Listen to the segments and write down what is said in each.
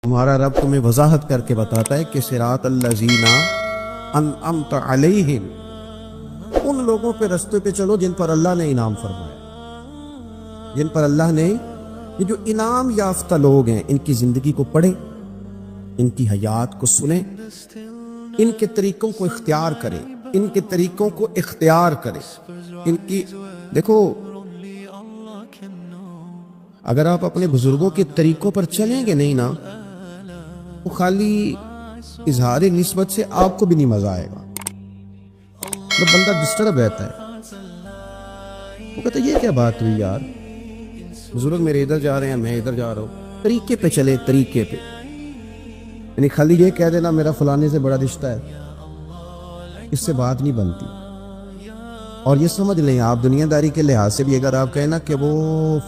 ہمارا رب تمہیں وضاحت کر کے بتاتا ہے کہ صراط الذین انعمت علیہم، ان لوگوں پہ رستے پہ چلو جن پر اللہ نے انعام فرمایا، جن پر اللہ نے، یہ جو انعام یافتہ لوگ ہیں ان کی زندگی کو پڑھیں، ان کی حیات کو سنیں، ان کے طریقوں کو اختیار کریں، ان کے طریقوں کو اختیار کریں، ان کی دیکھو، اگر آپ اپنے بزرگوں کے طریقوں پر چلیں گے نہیں نا، وہ خالی اظہار نسبت سے آپ کو بھی نہیں مزہ آئے گا، تو بندہ ڈسٹرب رہتا ہے، وہ کہتا ہے یہ کیا بات ہوئی یار، بزرگ میرے ادھر جا رہے ہیں میں ادھر جا رہا ہوں، طریقے پہ چلے، طریقے پہ، یعنی خالی یہ کہہ دینا میرا فلانے سے بڑا رشتہ ہے، اس سے بات نہیں بنتی۔ اور یہ سمجھ لیں آپ دنیا داری کے لحاظ سے بھی اگر آپ کہیں نا کہ وہ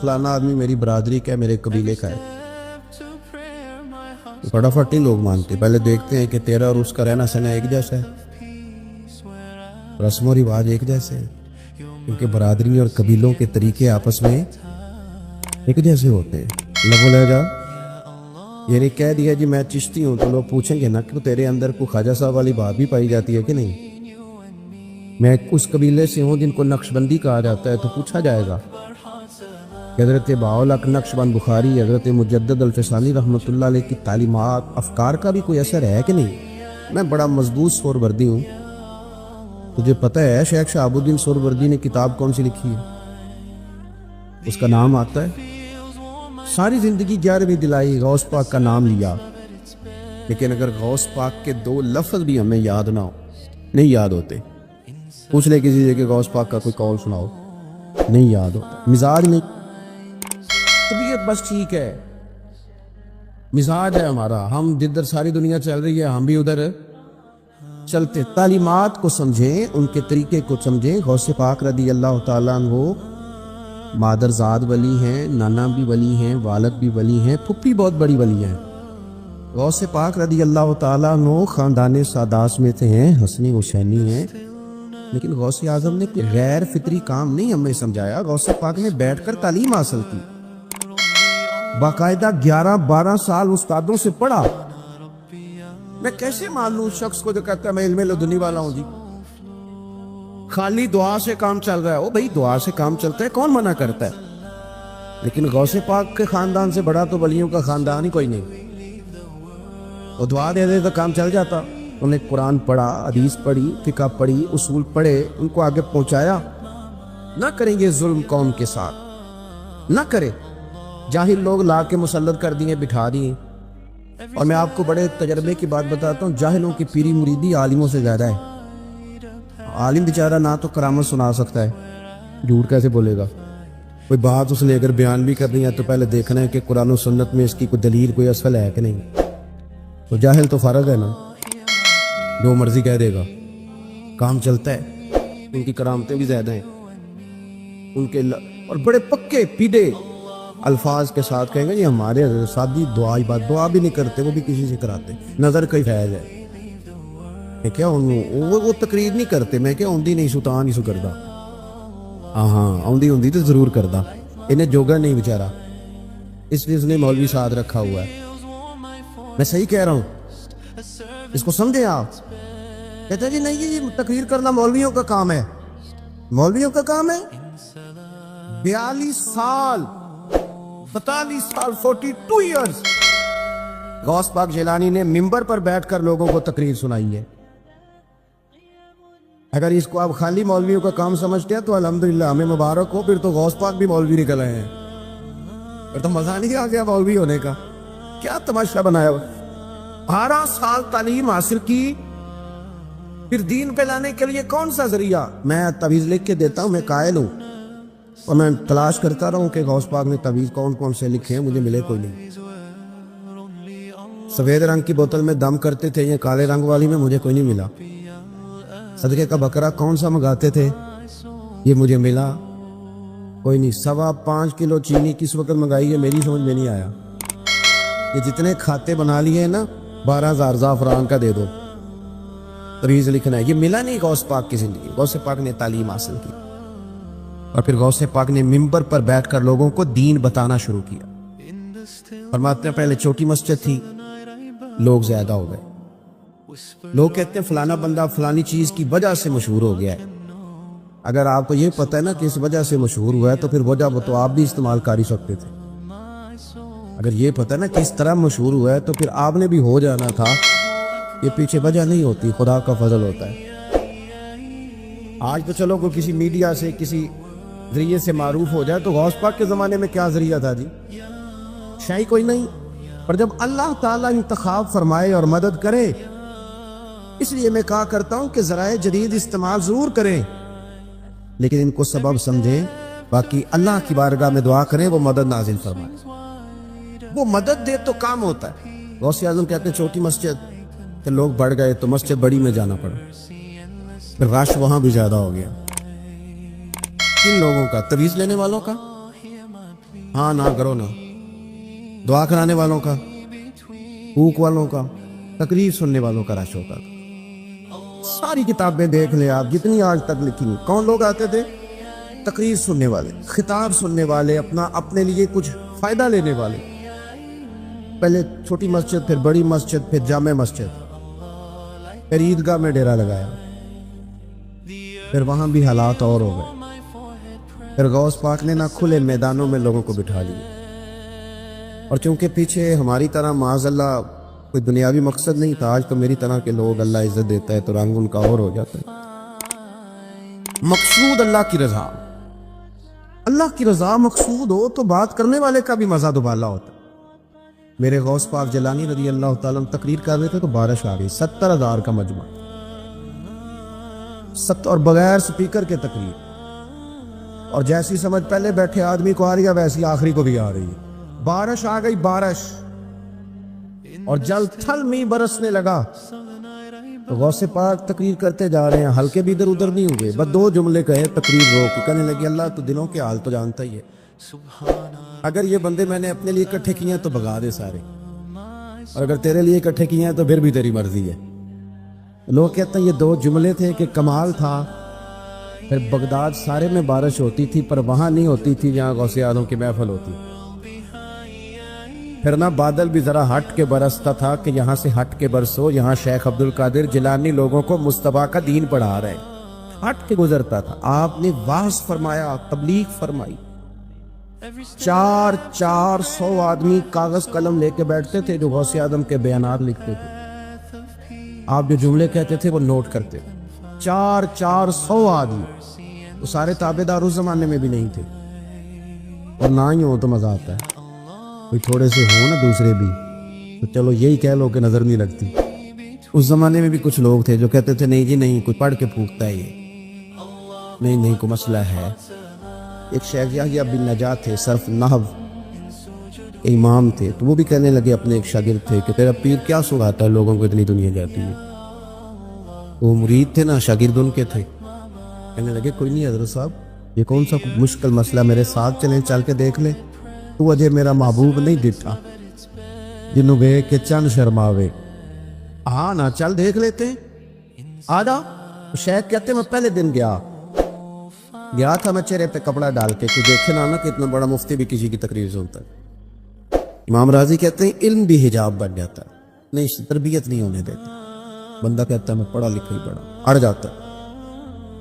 فلانا آدمی میری برادری کا ہے، میرے قبیلے کا ہے، فٹافٹ نہیں لوگ مانتے، پہلے دیکھتے ہیں کہ تیرا اور اس کا رہنا سہنا ایک جیسا ہے، رسم و رواج ایک جیسے ہیں، کیونکہ برادری اور قبیلوں کے طریقے آپس میں ایک جیسے ہوتے ہیں۔ لب و لہجہ، یعنی کہہ دیا جی میں چشتی ہوں تو لوگ پوچھیں گے نا کہ تیرے اندر کوئی خواجہ صاحب والی بات بھی پائی جاتی ہے کہ نہیں، میں اس قبیلے سے ہوں جن کو نقشبندی کہا جاتا ہے تو پوچھا جائے گا کہ حضرت باولک نقشبند بخاری، حضرت مجدد الفسانی رحمۃ اللہ علیہ کی تعلیمات، افکار کا بھی کوئی اثر ہے کہ نہیں۔ میں بڑا مضبوط سہروردی ہوں، تجھے پتہ ہے شیخ شہاب الدین سہروردی نے کتاب کون سی لکھی ہے، اس کا نام آتا ہے، ساری زندگی 11ویں دلائی، غوث پاک کا نام لیا، لیکن اگر غوث پاک کے 2 لفظ بھی ہمیں یاد نہ ہو، نہیں یاد ہوتے، پوچھ لے کسی سے کہ غوث پاک کا کوئی قول سناؤ، نہیں یاد ہوتا، مزاج نہیں، طبیعت بس ٹھیک ہے، مزاج ہے ہمارا، ہم جدھر ساری دنیا چل رہی ہے ہم بھی ادھر چلتے۔ تعلیمات کو سمجھیں، ان کے طریقے کو سمجھیں۔ غوث پاک رضی اللہ تعالیٰ عنہ مادر زاد ولی ہیں، نانا بھی ولی ہیں، والد بھی ولی ہیں، پھپھی بہت بڑی ولی ہیں۔ غوث پاک رضی اللہ تعالیٰ عنہ خاندان سادات میں سے ہیں، حسنی حسینی ہیں، لیکن غوث اعظم نے کوئی غیر فطری کام نہیں ہمیں سمجھایا، غوث پاک نے بیٹھ کر تعلیم حاصل کی، باقاعدہ 11-12 سال استادوں سے پڑھا۔ میں کیسے مان لوں شخص کو جو کہتا ہے میں علم لدنی والا ہوں جی، خالی دعا سے کام چل رہا ہے، وہ بھائی دعا سے کام چلتا ہے، کون منع کرتا ہے، لیکن غوث پاک کے خاندان سے بڑا تو ولیوں کا خاندان ہی کوئی نہیں، وہ دعا دے دے تو کام چل جاتا۔ انہوں نے قرآن پڑھا، حدیث پڑھی، فقہ پڑھی، اصول پڑھے، ان کو آگے پہنچایا۔ نہ کریں گے ظلم قوم کے ساتھ، نہ کرے، جاہل لوگ لا کے مسلط کر دیے، بٹھا دیے۔ اور میں آپ کو بڑے تجربے کی بات بتاتا ہوں، جاہلوں کی پیری مریدی عالموں سے زیادہ ہے۔ عالم بیچارہ نہ تو کرامت سنا سکتا ہے، جھوٹ کیسے بولے گا، کوئی بات اس نے اگر بیان بھی کرنی ہے تو پہلے دیکھنا ہے کہ قرآن و سنت میں اس کی کوئی دلیل، کوئی اصل ہے کہ نہیں۔ تو جاہل تو فرق ہے نا، جو مرضی کہہ دے گا، کام چلتا ہے، ان کی کرامتیں بھی زیادہ ہیں، ان کے اور بڑے پکے پیڈے الفاظ کے ساتھ کہیں گے جی ہمارے سادی دعا بھی نہیں کرتے، وہ بھی کسی سے کراتے، نظر کا فیض ہے، میں کیا وہ تقریر نہیں کرتے، میں کیا اوندی نہیں سلطان ہی سو کردا، ہاں اوندی تو ضرور کردا، انہیں جوگا نہیں بیچارہ، اس لیے اس نے مولوی ساتھ رکھا ہوا ہے۔ میں صحیح کہہ رہا ہوں، اس کو سمجھیں آپ۔ کہتے ہیں جی نہیں یہ تقریر کرنا مولویوں کا کام ہے، مولویوں کا کام ہے۔ 42 سال 42 ایئرز غوث پاک جیلانی نے منبر پر بیٹھ کر لوگوں کو تقریر سنائی ہے۔ اگر اس کو آپ خالی مولویوں کا کام سمجھتے ہیں تو الحمدللہ ہمیں مبارک ہو، پھر تو غوث پاک بھی مولوی نکل آئے ہیں، پھر تو مزہ نہیں آ گیا مولوی ہونے کا، کیا تماشا بنایا ہوا۔ 12 سال تعلیم حاصل کی، پھر دین پہ لانے کے لیے کون سا ذریعہ؟ میں تعویذ لکھ کے دیتا ہوں، میں قائل ہوں، اور میں تلاش کرتا رہا ہوں کہ غوث پاک نے تعویذ کون کون سے لکھے ہیں، مجھے ملے کوئی نہیں۔ سفید رنگ کی بوتل میں دم کرتے تھے، یہ کالے رنگ والی میں مجھے کوئی نہیں ملا۔ صدقے کا بکرا کون سا منگاتے تھے، یہ مجھے ملا کوئی نہیں۔ 5.25 کلو چینی کس وقت منگائی ہے میری سمجھ میں نہیں آیا۔ یہ جتنے کھاتے بنا لیے ہیں نا 12,000 زعفران کا دے دو، تعویذ لکھنا ہے، یہ ملا نہیں غوث پاک کی زندگی۔ غوث پاک نے تعلیم حاصل کی، اور پھر غوث پاک نے منبر پر بیٹھ کر لوگوں کو دین بتانا شروع کیا۔ فرماتے ہیں پہلے چھوٹی مسجد تھی، لوگ زیادہ ہو گئے. لوگ کہتے ہیں فلانا بندہ فلانی چیز کی وجہ سے مشہور ہو گیا ہے. اگر آپ کو یہ پتہ ہے نا کہ اس وجہ سے مشہور ہوا ہے تو پھر وجہ وہ تو آپ بھی استعمال کر ہی سکتے تھے. اگر یہ پتہ ہے نا کہ اس طرح مشہور ہوا ہے تو پھر آپ نے بھی ہو جانا تھا. یہ پیچھے وجہ نہیں ہوتی، خدا کا فضل ہوتا ہے. آج تو چلو کوئی کسی میڈیا سے کسی ذریعے سے معروف ہو جائے، تو غوث پاک کے زمانے میں کیا ذریعہ تھا جی؟ شاہی کوئی نہیں. پر جب اللہ تعالیٰ انتخاب فرمائے اور مدد کرے، اس لیے میں کہا کرتا ہوں کہ ذرائع جدید استعمال ضرور کریں، لیکن ان کو سبب سمجھیں. باقی اللہ کی بارگاہ میں دعا کریں وہ مدد نازل فرمائے. وہ مدد دے تو کام ہوتا ہے. غوث اعظم کہتے ہیں چھوٹی مسجد کہ لوگ بڑھ گئے تو مسجد بڑی میں جانا پڑا، پھر رش وہاں بھی زیادہ ہو گیا. کن لوگوں کا؟ تویز لینے والوں کا، ہاں نہ کرو نا. دعا کرانے والوں کا، بھوک والوں کا، تقریر سننے والوں کا رش ہوتا تھا. ساری کتابیں دیکھ لیں آپ جتنی آج تک لکھی ہیں، کون لوگ آتے تھے؟ تقریر سننے والے، خطاب سننے والے، اپنے لیے کچھ فائدہ لینے والے. پہلے چھوٹی مسجد، پھر بڑی مسجد، پھر جامع مسجد، پھر عیدگاہ میں ڈیرا لگایا، پھر وہاں بھی حالات اور ہو گئے. پھر غوث پاک نے نہ کھلے میدانوں میں لوگوں کو بٹھا لیا. اور چونکہ پیچھے ہماری طرح معاذ اللہ کوئی دنیاوی مقصد نہیں تھا، آج تو میری طرح کے لوگ اللہ عزت دیتا ہے تو رنگ ان کا اور ہو جاتا ہے. مقصود اللہ کی رضا، اللہ کی رضا مقصود ہو تو بات کرنے والے کا بھی مزہ دوبالا ہوتا ہے. میرے غوث پاک جیلانی رضی اللہ تعالیٰ تقریر کر رہے تھے تو بارش آ گئی. 70,000 کا مجمع، اور بغیر سپیکر کے تقریر. اور جیسی سمجھ پہلے بیٹھے آدمی کو آ رہی ہے ویسی آخری کو بھی آ رہی ہے. بارش آ گئی، بارش، اور جل تھل میں برسنے لگا. تو غوث پاک تقریر کرتے جا رہے ہیں، ہلکے بھی ادھر ادھر نہیں ہوئے، بس 2 جملے کہے تقریر روک کے. کہنے لگی اللہ تو دلوں کے حال تو جانتا ہی ہے، اگر یہ بندے میں نے اپنے لیے اکٹھے کیے ہیں تو بھگا دے سارے، اور اگر تیرے لیے اکٹھے کیے ہیں تو پھر بھی تیری مرضی ہے. لوگ کہتے ہیں یہ 2 جملے تھے کہ کمال تھا. پھر بغداد سارے میں بارش ہوتی تھی پر وہاں نہیں ہوتی تھی جہاں غوث اعظم کی محفل ہوتی. پھر نہ بادل بھی ذرا ہٹ کے برستا تھا کہ یہاں سے ہٹ کے برسو، یہاں شیخ عبد القادر جیلانی لوگوں کو مصطفیٰ کا دین پڑھا رہے. ہٹ کے گزرتا تھا. آپ نے واعظ فرمایا، تبلیغ فرمائی. 400 آدمی کاغذ قلم لے کے بیٹھتے تھے جو غوث اعظم کے بیانات لکھتے تھے. آپ جو جملے کہتے تھے وہ نوٹ کرتے تھے. 400 آدمی. وہ سارے تابعدار اس زمانے میں بھی نہیں تھے، اور نہ ہی ہو تو مزہ آتا ہے. کوئی تھوڑے سے ہو نا دوسرے بھی تو چلو یہی کہہ لو کہ نظر نہیں لگتی. اس زمانے میں بھی کچھ لوگ تھے جو کہتے تھے نہیں جی نہیں، کوئی پڑھ کے پھونکتا ہے، یہ نہیں کوئی مسئلہ ہے. ایک شیخ یحییٰ بن نجات تھے، صرف نحو کے امام تھے، تو وہ بھی کہنے لگے اپنے ایک شاگرد تھے کہ تیرا پیر کیا سناتا ہے لوگوں کو اتنی دنیا جاتی ہے. وہ مرید تھے نا، شاگرد ان کے تھے. کہنے لگے کوئی نہیں حضرت صاحب، یہ کون سا مشکل مسئلہ، میرے ساتھ چلیں، چل کے دیکھ لے. تو اجے میرا محبوب نہیں ڈٹھا جنوں ویکھ کے چند شرماوے. ہاں نا چل دیکھ لیتے ہیں، آ جا. شیخ کہتے میں پہلے دن گیا تھا میں چہرے پہ کپڑا ڈال کے کہ دیکھے نا کہ اتنا بڑا مفتی بھی کسی کی تقریر سنتا ہے. امام راضی کہتے ہیں علم بھی حجاب بن جاتا ہے، نہیں تربیت نہیں ہونے دیتے. بندہ کہتا ہے میں پڑھا لکھا ہی پڑھا، اڑ جاتا ہے.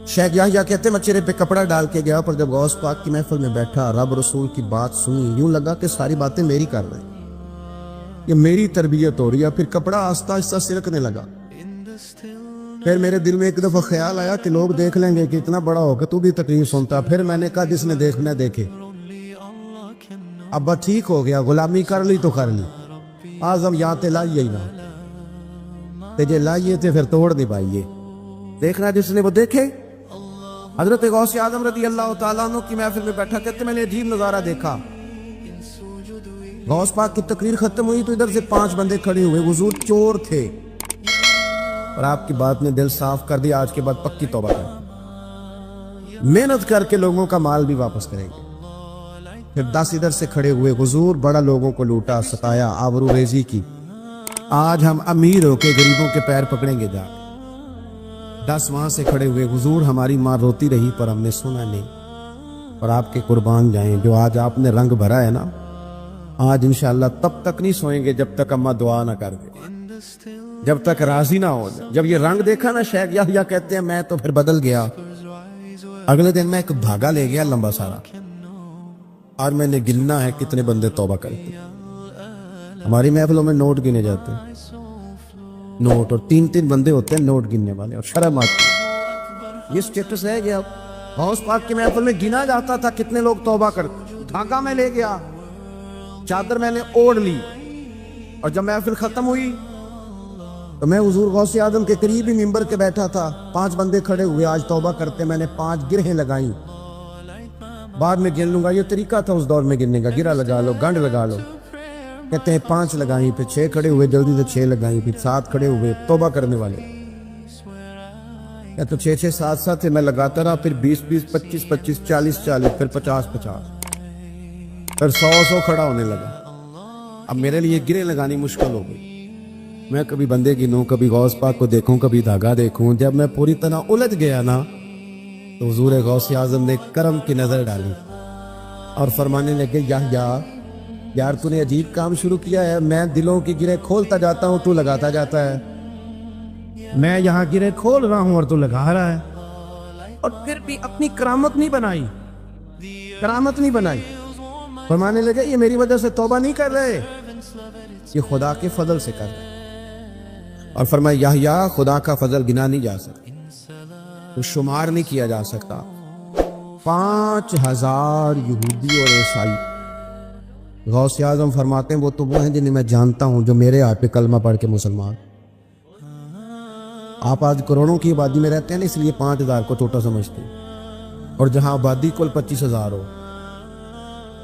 شیخ یحییٰ کہتے ہیں میں چہرے پہ کپڑا ڈال کے گیا، پر جب غوث پاک کی محفل میں بیٹھا، رب رسول کی بات سنی، یوں لگا کہ ساری باتیں میری کر رہے ہیں، یہ میری تربیت ہو رہی ہے. پھر کپڑا آہستہ آہستہ سرکنے لگا. پھر میرے دل میں ایک دفعہ خیال آیا کہ لوگ دیکھ لیں گے کہ اتنا بڑا ہو کہ تو بھی تقریر سنتا. پھر میں نے کہا جس نے دیکھنا دیکھے. اب بات ٹھیک ہو گیا، غلامی کر لی تو کر لی. آزم یا تے لائیے ہی نہ تے جے لائیے تے پھر توڑ نہیں پائیے. دیکھنا جس نے وہ دیکھے. حضرت غوث اعظم رضی اللہ تعالیٰ عنہ کی محفل میں بیٹھا کہتے میں نے عجیب نظارہ دیکھا. غوث پاک کی تقریر ختم ہوئی تو ادھر سے 5 بندے کھڑے ہوئے. حضور چور تھے اور آپ کی بات نے دل صاف کر دیا، آج کے بعد پکی توبہ کر، محنت کر کے لوگوں کا مال بھی واپس کریں گے. پھر 10 ادھر سے کھڑے ہوئے. حضور بڑا لوگوں کو لوٹا، ستایا، آبرو ریزی کی. آج ہم امیر ہو کے غریبوں کے پیر پکڑیں گے جا. 10 وہاں سے کھڑے ہوئے. حضور ہماری ماں روتی رہی پر ہم نے سنا نہیں، اور آپ کے قربان جائیں جو آج آپ نے رنگ بھرا ہے نا، آج انشاءاللہ تب تک نہیں سوئیں گے جب تک اماں دعا نہ کر دے. جب تک راضی نہ ہو جائے. جب یہ رنگ دیکھا نا شیخ یحییٰ کہتے ہیں میں تو پھر بدل گیا. اگلے دن میں ایک دھاگا لے گیا لمبا سارا اور میں نے گننا ہے کتنے بندے توبہ کرتے. ہماری محفلوں میں نوٹ گنے جاتے ہیں, نوٹ, اور 3 بندے ہوتے ہیں نوٹ گننے والے, اور شرم آتی ہے. یہ سٹیٹس ہے کہ اب غوث پاک کی محفل میں گنا جاتا تھا کتنے لوگ توبہ کرتے. دھاگا میں لے گیا, چادر میں نے اوڑھ لی, اور جب محفل ختم ہوئی تو میں حضور غوث اعظم کے قریب ہی ممبر کے بیٹھا تھا. 5 بندے کھڑے ہوئے آج توبہ کرتے, میں نے 5 گرہیں لگائیں. بعد میں گن لوں گا, یہ طریقہ تھا اس دور میں گننے کا, گرہ لگا لو, گنڈ لگا لو. کہتے ہیں 5 لگائیں, پھر 6 کھڑے ہوئے, جلدی سے 6 لگائیں, پھر 7 کھڑے ہوئے توبہ کرنے والے. تو 6 7 میں لگاتا رہا, پھر 20 25 40 پھر 50 پھر 100 کھڑا ہونے لگا. اب میرے لیے گرے لگانی مشکل ہو گئی. میں کبھی بندے گنوں, کبھی غوث پاک کو دیکھوں, کبھی دھاگا دیکھوں. جب میں پوری طرح الجھ گیا نا تو حضور غوث اعظم نے کرم کی نظر ڈالی اور فرمانے لگے یار تو نے عجیب کام شروع کیا ہے. میں دلوں کی گرے کھولتا جاتا ہوں, تو لگاتا جاتا ہے. میں یہاں گرے کھول رہا ہوں اور تو لگا رہا ہے. اور پھر بھی اپنی کرامت نہیں بنائی. فرمانے لگے یہ میری وجہ سے توبہ نہیں کر رہے, یہ خدا کے فضل سے کر رہے. اور فرمایا یحییٰ خدا کا فضل گنا نہیں جا سکتا, تو شمار نہیں کیا جا سکتا. 5000 یہودی اور عیسائی. غوث اعظم فرماتے ہیں وہ تو وہ ہیں جنہیں میں جانتا ہوں جو میرے ہاتھ پہ کلمہ پڑھ کے مسلمان. آپ آج کروڑوں کی آبادی میں رہتے ہیں نا, اس لیے 5000 کو چھوٹا سمجھتے ہیں, اور جہاں آبادی کل 25000 ہو,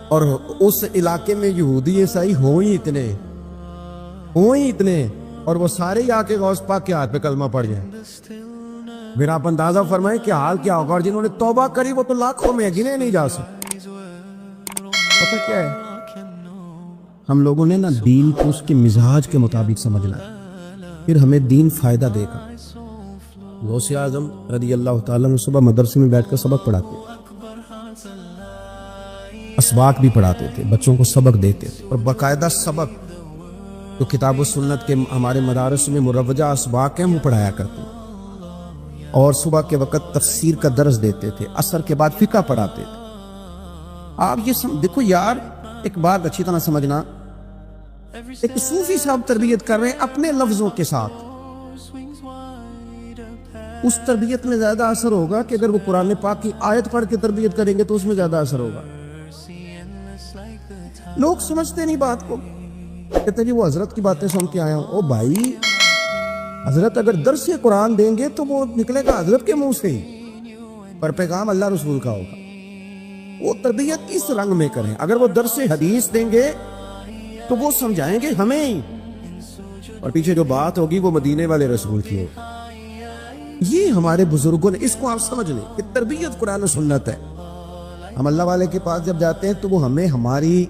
اور اس علاقے میں یہودی عیسائی ہوں ہی اتنے, اور وہ سارے ہی آ کے غوث پاک کے ہاتھ پہ کلمہ پڑھ جائیں. پھر آپ اندازہ فرمائیں کہ حال کیا ہوگا, اور جنہوں نے توبہ کری وہ تو لاکھوں میں, گنے نہیں جا سکتے. پتہ کیا ہے, ہم لوگوں نے نا دین کو اس کے مزاج کے مطابق سمجھنا ہے, پھر ہمیں دین فائدہ دے گا. غوث اعظم رضی اللہ تعالیٰ عنہ صبح مدرسے میں بیٹھ کر سبق پڑھاتے, اسباق بھی پڑھاتے تھے, بچوں کو سبق دیتے تھے, اور باقاعدہ سبق جو کتاب و سنت کے ہمارے مدارس میں مروجہ اسباق ہیں وہ پڑھایا کرتے ہیں. اور صبح کے وقت تفسیر کا درس دیتے تھے, عصر کے بعد فقہ پڑھاتے تھے. آپ یہ دیکھو یار, ایک بات اچھی طرح سمجھنا, ایک صوفی صاحب تربیت کر رہے ہیں اپنے لفظوں کے ساتھ. اس تربیت میں زیادہ اثر ہوگا کہ اگر وہ قرآن پاک کی آیت پڑھ کے تربیت کریں گے تو اس میں زیادہ اثر ہوگا. لوگ سمجھتے نہیں بات کو, کہتے ہیں وہ حضرت کی باتیں سن کے آیا ہوں. او بھائی, حضرت اگر درس قرآن دیں گے تو وہ نکلے گا حضرت کے منہ سے ہی, پر پیغام اللہ رسول کا ہوگا. وہ تربیت اس رنگ میں کریں. اگر وہ درس حدیث دیں گے تو وہ سمجھائیں گے ہمیں ہی, اور پیچھے جو بات ہوگی وہ مدینے والے رسول کی ہوگی. یہ ہمارے بزرگوں نے, اس کو آپ سمجھ لیں کہ تربیت قرآن و سنت ہے. ہم اللہ والے کے پاس جب جاتے ہیں تو وہ ہمیں ہماری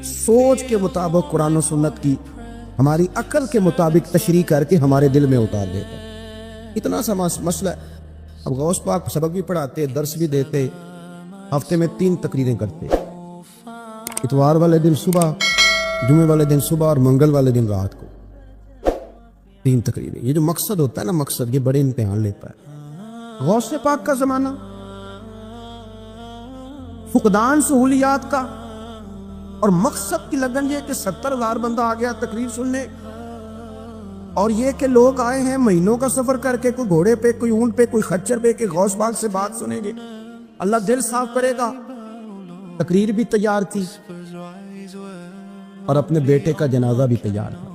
سوچ کے مطابق قرآن و سنت کی, ہماری عقل کے مطابق تشریح کر کے ہمارے دل میں اتار دیتے ہیں. اتنا سا مسئلہ ہے. اب غوث پاک سبق بھی پڑھاتے, درس بھی دیتے, ہفتے میں 3 تقریریں کرتے, اتوار والے دن صبح, جمعے والے دن صبح, اور منگل والے دن رات کو 3 تقریریں. یہ جو مقصد ہوتا ہے نا, مقصد یہ بڑے امتحان لیتا ہے. غوث پاک کا زمانہ, فقدان سہولیات کا, اور مقصد کی لگن یہ کہ 70,000 بندہ آ گیا تقریر سننے, اور یہ کہ لوگ آئے ہیں مہینوں کا سفر کر کے, کوئی گھوڑے پہ, کوئی اونٹ پہ, کوئی خچر پہ, کہ غوث پاک سے بات سنیں گے, اللہ دل صاف کرے گا. تقریر بھی تیار تھی, اور اپنے بیٹے کا جنازہ بھی تیار تھا.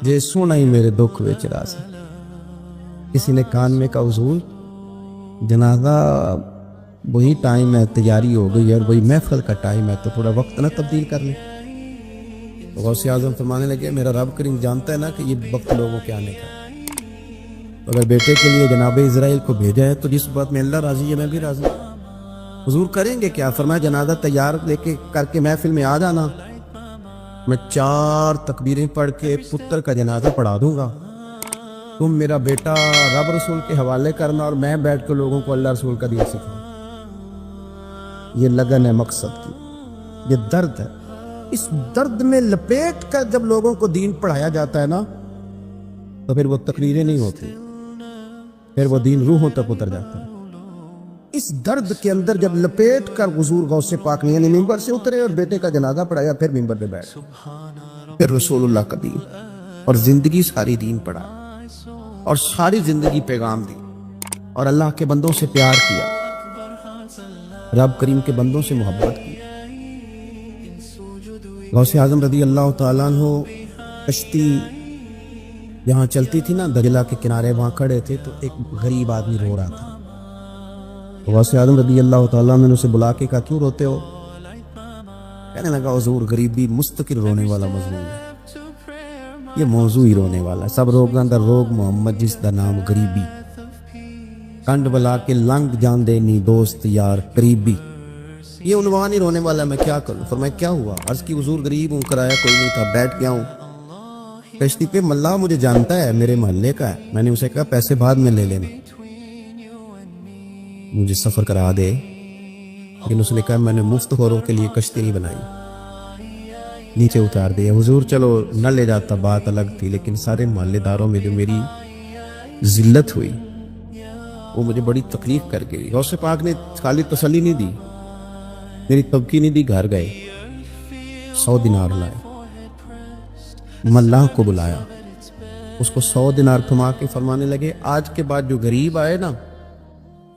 جے سونا ہی میرے دکھ وچ راز, کسی نے کان میں کہا حضور جنازہ وہی ٹائم ہے, تیاری ہو گئی ہے, اور وہی محفل کا ٹائم ہے, تو تھوڑا وقت نہ تبدیل کر لیں. غوث اعظم فرمانے لگے میرا رب کریم جانتا ہے نا کہ یہ وقت لوگوں کے آنے کا, اگر بیٹے کے لیے جناب اسرائیل کو بھیجا ہے تو جس بات میں اللہ راضی ہے میں بھی راضی. حضور کریں گے کیا؟ فرمایا جنازہ تیار لے کے کر کے محفل میں آ جانا, میں 4 تکبیریں پڑھ کے پتر کا جنازہ پڑھا دوں گا, تم میرا بیٹا رب رسول کے حوالے کرنا, اور میں بیٹھ کے لوگوں کو اللہ رسول کا دین سکھاؤں. یہ لگن ہے مقصد کی, یہ درد ہے. اس درد میں لپیٹ کر جب لوگوں کو دین پڑھایا جاتا ہے نا تو پھر وہ تقریریں نہیں ہوتی، پھر وہ دین روحوں تک اتر جاتا ہے۔ اس درد کے اندر جب لپیٹ کر حضور غوث پاک نے یعنی ممبر سے اترے اور بیٹے کا جنازہ پڑھایا، پھر ممبر پہ بیٹھ، پھر رسول اللہ کا دین اور زندگی ساری دین پڑھا اور ساری زندگی پیغام دی اور اللہ کے بندوں سے پیار کیا، رب کریم کے بندوں سے محبت کی۔ غوث اعظم رضی اللہ تعالیٰ عنہ کشتی جہاں چلتی تھی نا دجلہ کے کنارے، وہاں کھڑے تھے تو ایک غریب آدمی رو رہا تھا۔ غوث اعظم رضی اللہ تعالیٰ عنہ نے اسے بلا کے کہا کیوں روتے ہو؟ کہنے لگا حضور غریبی مستقل رونے والا مضمون ہے، یہ موضوع ہی رونے والا ہے، سب روگاں دا روگ محمد جس دا نام غریبی، کنڈ بلا کے لنگ جان دے نی دوست یار قریبی، یہ عنوان ہی رونے والا ہے، میں کیا کروں؟ فرمایا کیا ہوا؟ عرض کی حضور غریب ہوں، کرایہ کوئی نہیں تھا، بیٹھ گیا ہوں کشتی پہ، ملا مجھے جانتا ہے، میرے محلے کا ہے، میں نے اسے کہا پیسے بعد میں لے لینا، مجھے سفر کرا دے، لیکن اس نے کہا میں نے مفت خوروں کے لیے کشتی نہیں بنائی، نیچے اتار دیا۔ حضور چلو نہ لے جاتا بات الگ تھی، لیکن سارے محلے داروں میں جو میری ذلت ہوئی وہ مجھے بڑی تکلیف کر گئی۔ غوث پاک نے خالی تسلی نہیں دی، میری تبکی نہیں دی، گھر گئے 100 دینار لائے، ملاح کو بلایا، اس کو 100 دینار تھما کے فرمانے لگے آج کے بعد جو غریب آئے نا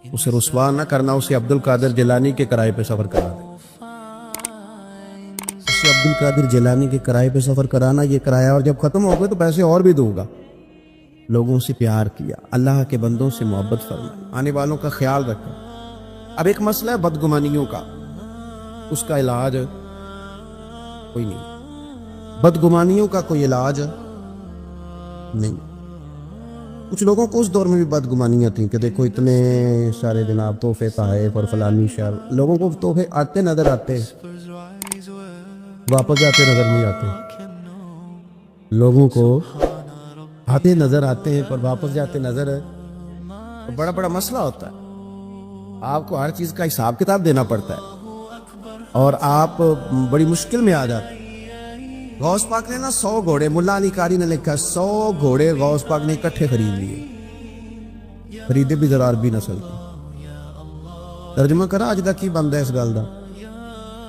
اسے رسوا نہ کرنا، اسے عبد القادر جیلانی کے کرائے پہ سفر کرا دے، اسے عبد القادر جیلانی کے کرائے پہ سفر کرانا، یہ کرایہ اور جب ختم ہو گئے تو پیسے اور بھی دوں گا۔ لوگوں سے پیار کیا، اللہ کے بندوں سے محبت فرمائی، آنے والوں کا خیال رکھا۔ اب ایک مسئلہ ہے بدگمانیوں کا، اس کا علاج کوئی نہیں، بدگمانیوں کا کوئی علاج نہیں۔ کچھ لوگوں کو اس دور میں بھی بدگمانیاں تھیں کہ دیکھو اتنے سارے جناب تحفے تحائف اور فلانی شہر، لوگوں کو تحفے آتے نظر آتے واپس جاتے نظر نہیں آتے، لوگوں کو آتے نظر آتے ہیں پر واپس جاتے نظر، بڑا بڑا مسئلہ ہوتا ہے، آپ کو ہر چیز کا حساب کتاب دینا پڑتا ہے اور آپ بڑی مشکل میں آ جاتے ہیں۔ غوث پاک نے نا 100 گھوڑے، ملا علی قاری نے لکھا 100 گھوڑے غوث پاک نے اکٹھے خرید لیے، خریدے بھی ذرا عربی نسل کی۔ ترجمہ کرا اج تک کی بندہ اس گل دا،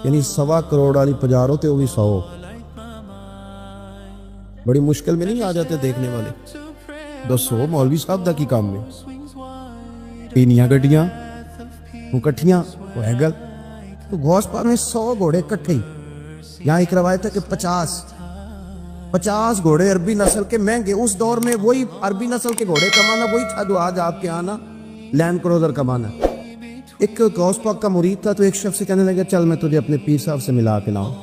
یعنی 1.25 کروڑ والی پجارو تے وہ بھی 100، بڑی مشکل میں نہیں آ جاتے دیکھنے والے۔ 200 مولوی صاحب دا کی کام میں پینیاں گڈیاں اکٹھیاں وہ ہے گل، تو غوث پاک نے 100 گھوڑے اکٹھے، یہاں ایک روایت ہے کہ 50 گھوڑے عربی نسل کے مہنگے، اس دور میں وہی عربی نسل کے گھوڑے کمانا وہی تھا جو آج آپ کے آنا لینڈ کروزر کمانا۔ ایک غوث پاک کا مرید تھا تو ایک شخص سے کہنے لگے چل میں تجھے اپنے پیر صاحب سے ملا کے لاؤں،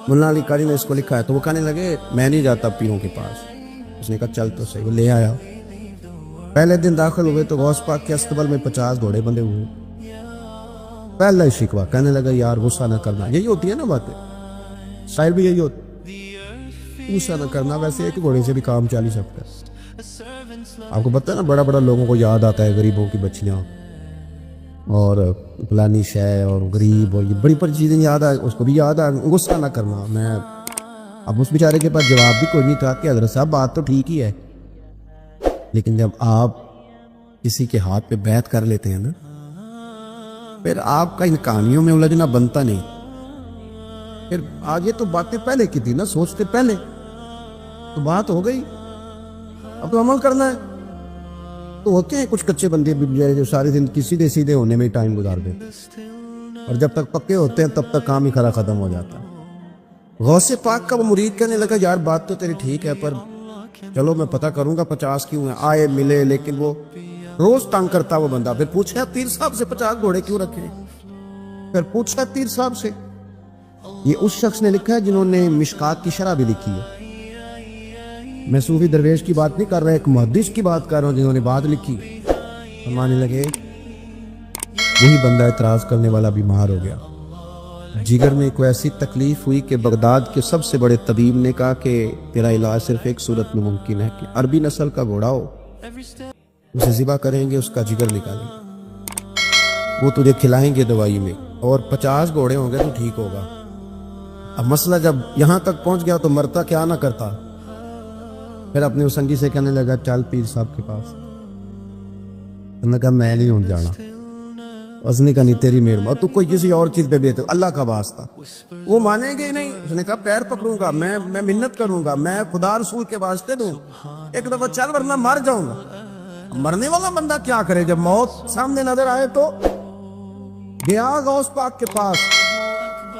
ملا علی قاری نے اس کو لکھا ہے، تو وہ کہنے لگے میں نہیں جاتا پیروں کے پاس، اس نے کہا چل تو صحیح، وہ لے آیا۔ پہلے دن داخل ہوئے تو غوث پاک کے استقبال میں 50 گھوڑے بندے ہوئے، پہلا ہی شکوہ، کہنے لگا یار غصہ نہ کرنا، یہی ہوتی ہے نا باتیں، شاعر بھی یہی ہوتا، غصہ نہ کرنا، ویسے ایک گھوڑے سے بھی کام چل ہی سکتا ہے۔ آپ کو پتہ ہے نا بڑا بڑا لوگوں کو یاد آتا ہے غریبوں کی بچیاں اور فلانی شے اور غریب اور یہ بڑی بڑی چیزیں یاد آئے، اس کو بھی یاد آئے، غصہ نہ کرنا۔ میں اب اس بیچارے کے پاس جواب بھی کوئی نہیں تھا کہ حضرت صاحب بات تو ٹھیک ہی ہے، لیکن جب آپ کسی کے ہاتھ پہ بیعت کر لیتے ہیں نا پھر آپ کا ان کہانیوں میں الجھنا بنتا نہیں۔ پھر آج یہ تو باتیں پہلے کی تھی نا، سوچتے پہلے، تو بات ہو گئی، اب تو عمل کرنا ہے۔ تو ہوتے ہیں کچھ کچے بندے بھی جو ساری زندگی سیدھے سیدھے ہونے میں ٹائم گزار دیتے، اور جب تک پکے ہوتے ہیں تب تک کام ہی کھڑا ختم ہو جاتا ہے۔ غوث پاک کا وہ مرید کہنے لگا یار بات تو تیری ٹھیک ہے، پر چلو میں پتہ کروں گا 50 کیوں ہیں، آئے ملے، لیکن وہ روز تنگ کرتا وہ بندہ۔ پھر پوچھا پیر صاحب سے 50 گھوڑے کیوں رکھے، پھر پوچھا پیر صاحب سے۔ یہ اس شخص نے لکھا ہے جنہوں نے مشکات کی شرح بھی لکھی ہے، میں صوفی درویش کی بات نہیں کر رہا، ایک محدث کی بات کر رہا ہوں جنہوں نے بات لکھی۔ فرمانے لگے وہی بندہ اعتراض کرنے والا بیمار ہو گیا، جگر میں کوئی ایسی تکلیف ہوئی کہ بغداد کے سب سے بڑے طبیب نے کہا کہ تیرا علاج صرف ایک صورت میں ممکن ہے کہ عربی نسل کا گھوڑا ہو، اسے ذبح کریں گے، اس کا جگر نکالیں گے، وہ تجھے کھلائیں گے دوائی میں، اور 50 گھوڑے ہوں گے تو ٹھیک ہوگا۔ اب مسئلہ جب یہاں تک پہنچ گیا تو مرتا کیا نہ کرتا. پھر اپنے اسنگی سے کہنے لگا چل پیر صاحب کے پاس. انہوں نے کہا میں نہیں ہوں جانا. اس نے کہا نہیں تیری مہربانی, تو کوئی کسی اور چیز پہ بیٹھے, اللہ کا واسطہ. وہ مانیں گے نہیں. اس نے کہا پیر پکڑوں گا, میں منت کروں گا, میں خدا رسول کے واسطے دوں, ایک دفعہ چل ورنہ مر جاؤں گا. مرنے والا بندہ کیا کرے جب موت سامنے نظر آئے تو گیا غوث پاک کے پاس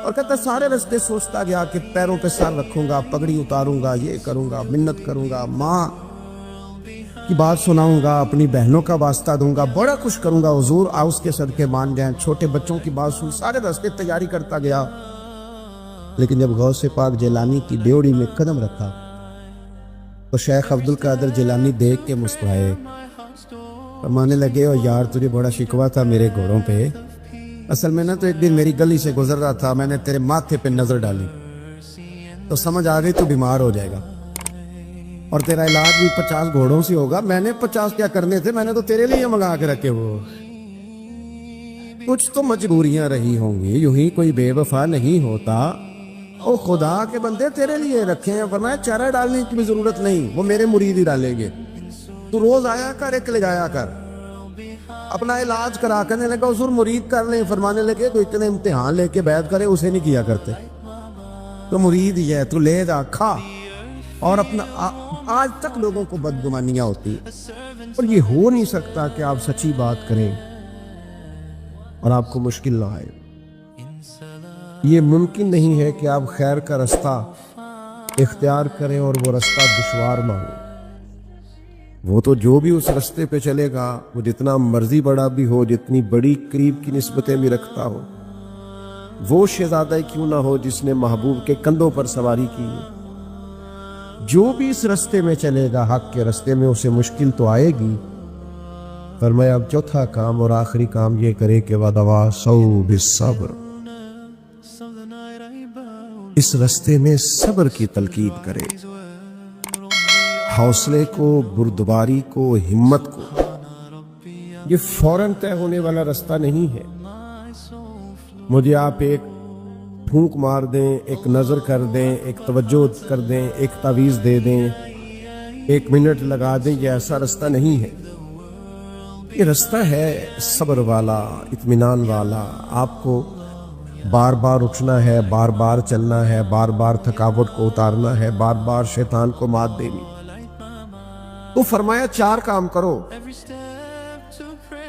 اور کہتا سارے رستے سوچتا گیا کہ پیروں پہ سر رکھوں گا, پگڑی اتاروں گا, یہ کروں گا, منت کروں گا, ماں کی بات سناؤں گا, اپنی بہنوں کا واسطہ دوں گا, بڑا کچھ کروں گا, حضور آؤس کے صدقے مان جائیں, چھوٹے بچوں کی بات سن, سارے راستے تیاری کرتا گیا. لیکن جب غوث پاک جیلانی کی ڈیوڑی میں قدم رکھا تو شیخ عبد القادر جیلانی دیکھ کے مسکرائے, فرمانے لگے اور یار تجھے بڑا شکوہ تھا میرے گھوڑوں پہ. اصل میں نا تو ایک دن میری گلی سے گزر رہا تھا, میں نے تیرے ماتھے پہ نظر ڈالی تو سمجھ آ گئی تو بیمار ہو جائے گا, اور تیرا علاج بھی 50 گھوڑوں سے ہوگا. میں نے 50 کیا کرنے تھے, میں نے تو تیرے لیے منگا کے رکھے. وہ کچھ تو مجبوریاں رہی ہوں گی, یوں ہی کوئی بے وفا نہیں ہوتا. او خدا کے بندے تیرے لیے رکھے ہیں, ورنہ چارہ ڈالنے کی بھی ضرورت نہیں, وہ میرے مرید ہی ڈالیں گے. تو روز آیا کر, ایک لے جایا کر, اپنا علاج کرا. کرنے لگا حضور مرید کر لیں. فرمانے لگے تو اتنے امتحان لے کے بیعت کرے اسے نہیں کیا کرتے, تو مرید ہی ہے, تو لے جا کھا. اور اپنا آج تک لوگوں کو بدگمانیاں ہوتی, اور یہ ہو نہیں سکتا کہ آپ سچی بات کریں اور آپ کو مشکل نہ آئے. یہ ممکن نہیں ہے کہ آپ خیر کا رستہ اختیار کریں اور وہ رستہ دشوار نہ ہو. وہ تو جو بھی اس رستے پہ چلے گا, وہ جتنا مرضی بڑا بھی ہو, جتنی بڑی قریب کی نسبتیں بھی رکھتا ہو, وہ شہزادہ کیوں نہ ہو جس نے محبوب کے کندھوں پر سواری کی. جو بھی اس رستے میں چلے گا, حق کے رستے میں, اسے مشکل تو آئے گی. فرمایا اب چوتھا کام اور آخری کام یہ کرے کہ وَتَوَاصَوْا بِالصَّبْرِ, اس رستے میں صبر کی تلقین کرے, حوصلے کو, بردباری کو, ہمت کو. یہ فوراً طے ہونے والا رستہ نہیں ہے. مجھے آپ ایک پھونک مار دیں, ایک نظر کر دیں, ایک توجہ کر دیں, ایک تعویذ دے دیں, 1 منٹ لگا دیں, یہ ایسا رستہ نہیں ہے. یہ رستہ ہے صبر والا, اطمینان والا. آپ کو بار بار اٹھنا ہے, بار بار چلنا ہے, بار بار تھکاوٹ کو اتارنا ہے, بار بار شیطان کو مات دینی. تو فرمایا 4 کام کرو.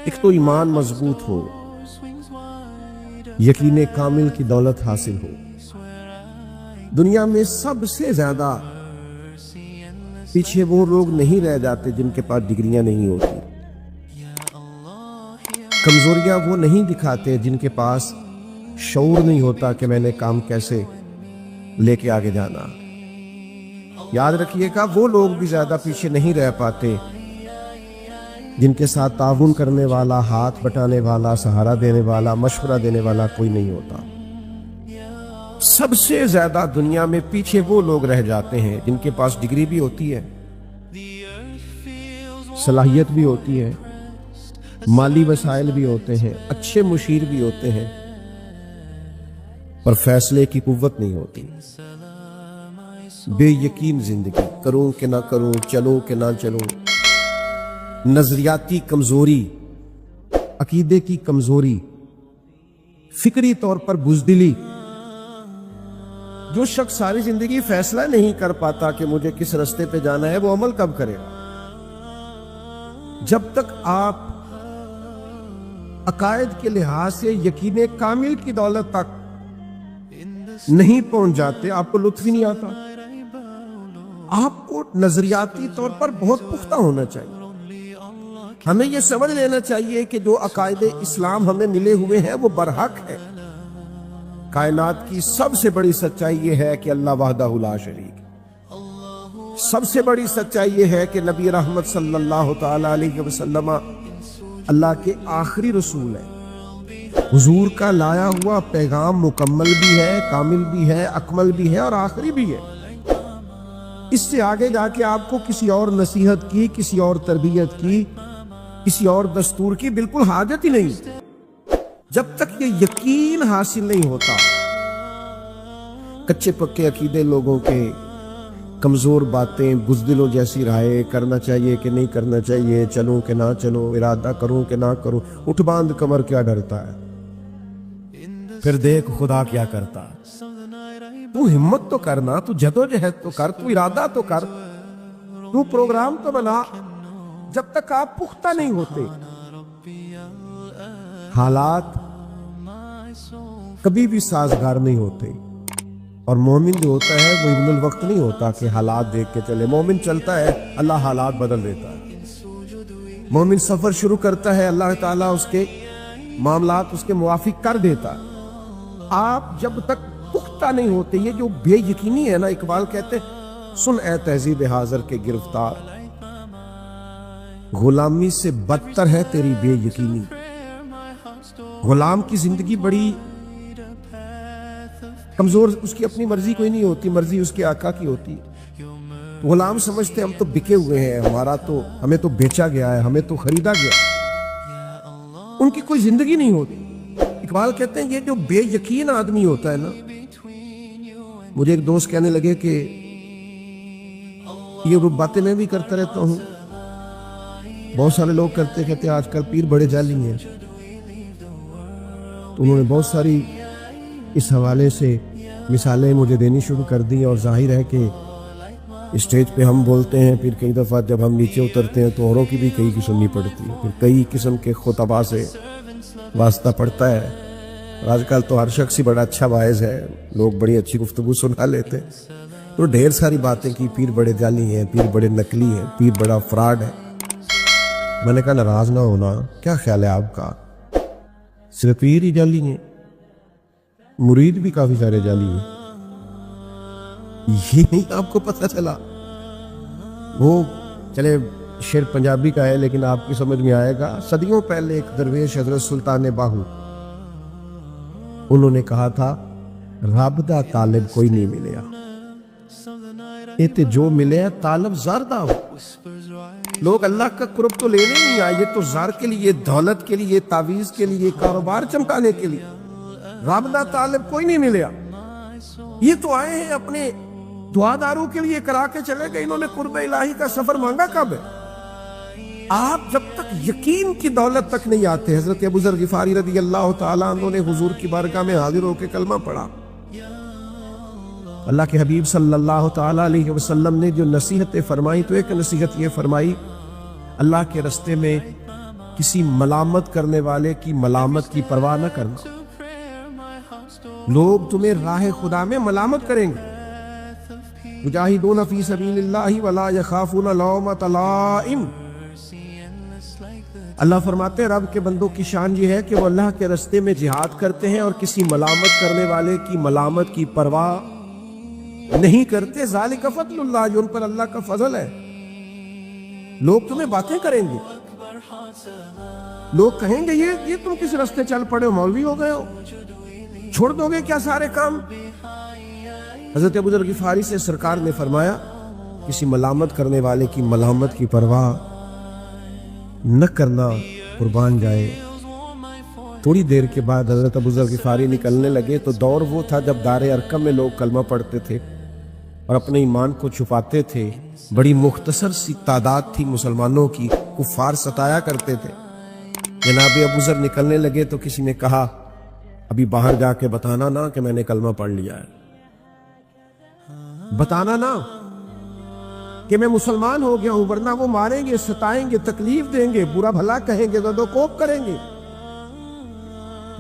ایک تو ایمان مضبوط ہو, یقین کامل کی دولت حاصل ہو. دنیا میں سب سے زیادہ پیچھے وہ لوگ نہیں رہ جاتے جن کے پاس ڈگریاں نہیں ہوتی. کمزوریاں وہ نہیں دکھاتے جن کے پاس شعور نہیں ہوتا کہ میں نے کام کیسے لے کے آگے جانا. یاد رکھیے گا, وہ لوگ بھی زیادہ پیچھے نہیں رہ پاتے جن کے ساتھ تعاون کرنے والا, ہاتھ بٹانے والا, سہارا دینے والا, مشورہ دینے والا کوئی نہیں ہوتا. سب سے زیادہ دنیا میں پیچھے وہ لوگ رہ جاتے ہیں جن کے پاس ڈگری بھی ہوتی ہے, صلاحیت بھی ہوتی ہے, مالی وسائل بھی ہوتے ہیں, اچھے مشیر بھی ہوتے ہیں, پر فیصلے کی قوت نہیں ہوتی. بے یقین زندگی, کروں کہ نہ کروں, چلوں کہ نہ چلوں, نظریاتی کمزوری, عقیدے کی کمزوری, فکری طور پر بزدلی. جو شخص ساری زندگی فیصلہ نہیں کر پاتا کہ مجھے کس رستے پہ جانا ہے, وہ عمل کب کرے گا؟ جب تک آپ عقائد کے لحاظ سے یقین کامل کی دولت تک نہیں پہنچ جاتے, آپ کو لطف ہی نہیں آتا. آپ کو نظریاتی طور پر بہت پختہ ہونا چاہیے. ہمیں یہ سمجھ لینا چاہیے کہ جو عقائد اسلام ہمیں ملے ہوئے ہیں وہ برحق ہے. کائنات کی سب سے بڑی سچائی یہ ہے کہ اللہ وحدہ لا شریک. سب سے بڑی سچائی یہ ہے کہ نبی رحمت صلی اللہ تعالی علیہ وسلم اللہ کے آخری رسول ہے. حضور کا لایا ہوا پیغام مکمل بھی ہے, کامل بھی ہے, اکمل بھی ہے اور آخری بھی ہے. اس سے آگے جا کے آپ کو کسی اور نصیحت کی, کسی اور تربیت کی, کسی اور دستور کی بالکل حاجت ہی نہیں. جب تک یہ یقین حاصل نہیں ہوتا کچے پکے عقیدے لوگوں کے، کمزور باتیں، بزدلوں جیسی رائے، کرنا چاہیے کہ نہیں کرنا چاہیے، چلوں کہ نہ چلوں، ارادہ کروں کہ نہ کروں، اٹھ باندھ کمر کیا ڈرتا ہے، پھر دیکھ خدا کیا کرتا ہے۔ تو ہمت تو کرنا، تو جدوجہد تو کر، تو ارادہ تو کر، تو پروگرام تو بنا۔ جب تک آپ پختہ نہیں ہوتے، حالات کبھی بھی سازگار نہیں ہوتے۔ اور مومن جو ہوتا ہے وہ ابن الوقت نہیں ہوتا کہ حالات دیکھ کے چلے۔ مومن چلتا ہے، اللہ حالات بدل دیتا ہے۔ مومن سفر شروع کرتا ہے، اللہ تعالیٰ اس کے معاملات اس کے موافق کر دیتا ہے۔ آپ جب تک پختہ نہیں ہوتے، یہ جو بے یقینی ہے نا، اقبال کہتے ہیں سن اے تہذیب حاضر کے گرفتار، غلامی سے بدتر ہے تیری بے یقینی۔ غلام کی زندگی بڑی کمزور، اس کی اپنی مرضی کوئی نہیں ہوتی، مرضی اس کے آقا کی ہوتی ہے۔ غلام سمجھتے ہم تو بکے ہوئے ہیں، ہمیں تو بیچا گیا ہے، ہمیں تو خریدا گیا، ان کی کوئی زندگی نہیں ہوتی۔ اقبال کہتے ہیں یہ جو بے یقین آدمی ہوتا ہے نا، مجھے ایک دوست کہنے لگے کہ یہ باتیں میں بھی کرتا رہتا ہوں، بہت سارے لوگ کرتے کہتے آج کل پیر بڑے جعلی ہیں، تو انہوں نے بہت ساری اس حوالے سے مثالیں مجھے دینی شروع کر دی، اور ظاہر ہے کہ اسٹیج پہ ہم بولتے ہیں، پھر کئی دفعہ جب ہم نیچے اترتے ہیں تو اوروں کی بھی کئی کی سننی پڑتی ہے، پھر کئی قسم کے خطباء سے واسطہ پڑتا ہے۔ اور آج کل تو ہر شخص ہی بڑا اچھا واعظ ہے، لوگ بڑی اچھی گفتگو سنا لیتے ہیں، تو ڈھیر ساری باتیں کی، پیر بڑے جعلی ہیں، پیر بڑے نقلی ہیں، پیر بڑا فراڈ ہے۔ میں نے کہا ناراض نہ ہونا، کیا خیال ہے آپ کا؟ صرف پیر ہی جعلی ہیں؟ مرید بھی کافی سارے جعلی ہیں، یہ نہیں آپ کو پتہ چلا؟ وہ چلے شعر پنجابی کا ہے لیکن آپ کی سمجھ میں آئے گا۔ صدیوں پہلے ایک درویش حضرت سلطان باہو، انہوں نے کہا تھا رب دا طالب کوئی نہیں ملیا، تے جو ملے طالب زردہ ہو۔ لوگ اللہ کا قرب تو لینے نہیں آئے، یہ تو زار کے لیے، دولت کے لیے، تعویذ کے لیے، کاروبار چمکانے کے لیے۔ رب دا طالب کوئی نہیں ملیا، یہ تو آئے ہیں اپنے دعاداروں کے لیے کرا کے چلے گئے، انہوں نے قرب الہی کا سفر مانگا کب ہے؟ آپ جب تک یقین کی دولت تک نہیں آتے۔ حضرت ابو ذر غفاری رضی اللہ تعالیٰ عنہ نے حضور کی بارگاہ میں حاضر ہو کے کلمہ پڑھا، اللہ کے حبیب صلی اللہ تعالیٰ علیہ وسلم نے جو نصیحتیں فرمائی، تو ایک نصیحت یہ فرمائی، اللہ کے رستے میں کسی ملامت کرنے والے کی ملامت کی پرواہ نہ کرنا۔ لوگ تمہیں راہ خدا میں ملامت کریں گے، مجاہدون فی سبیل اللہ ولا یخافون لومۃ لائم۔ اللہ فرماتے ہیں رب کے بندوں کی شان یہ ہے کہ وہ اللہ کے رستے میں جہاد کرتے ہیں اور کسی ملامت کرنے والے کی ملامت کی پرواہ نہیں کرتے۔ ذالک فضل اللہ، جو ان پر اللہ کا فضل ہے۔ لوگ تمہیں باتیں کریں گے، لوگ کہیں گے یہ تم کس رستے چل پڑے ہو، مولوی ہو گئے ہو، چھوڑ دو گے کیا سارے کام؟ حضرت ابو ذر غفاری سے سرکار نے فرمایا کسی ملامت کرنے والے کی ملامت کی پرواہ نہ کرنا، قربان جائے۔ تھوڑی دیر کے بعد حضرت ابو ذر غفاری نکلنے لگے تو دور وہ تھا جب دار ارقم میں لوگ کلمہ پڑھتے تھے اور اپنے ایمان کو چھپاتے تھے، بڑی مختصر سی تعداد تھی مسلمانوں کی، کفار ستایا کرتے تھے۔ جناب ابو ذر نکلنے لگے تو کسی نے کہا ابھی باہر جا کے بتانا نا کہ میں نے کلمہ پڑھ لیا ہے، بتانا نا کہ میں مسلمان ہو گیا ہوں، ورنہ وہ ماریں گے، ستائیں گے، تکلیف دیں گے، برا بھلا کہیں گے، زد و کوب کریں گے۔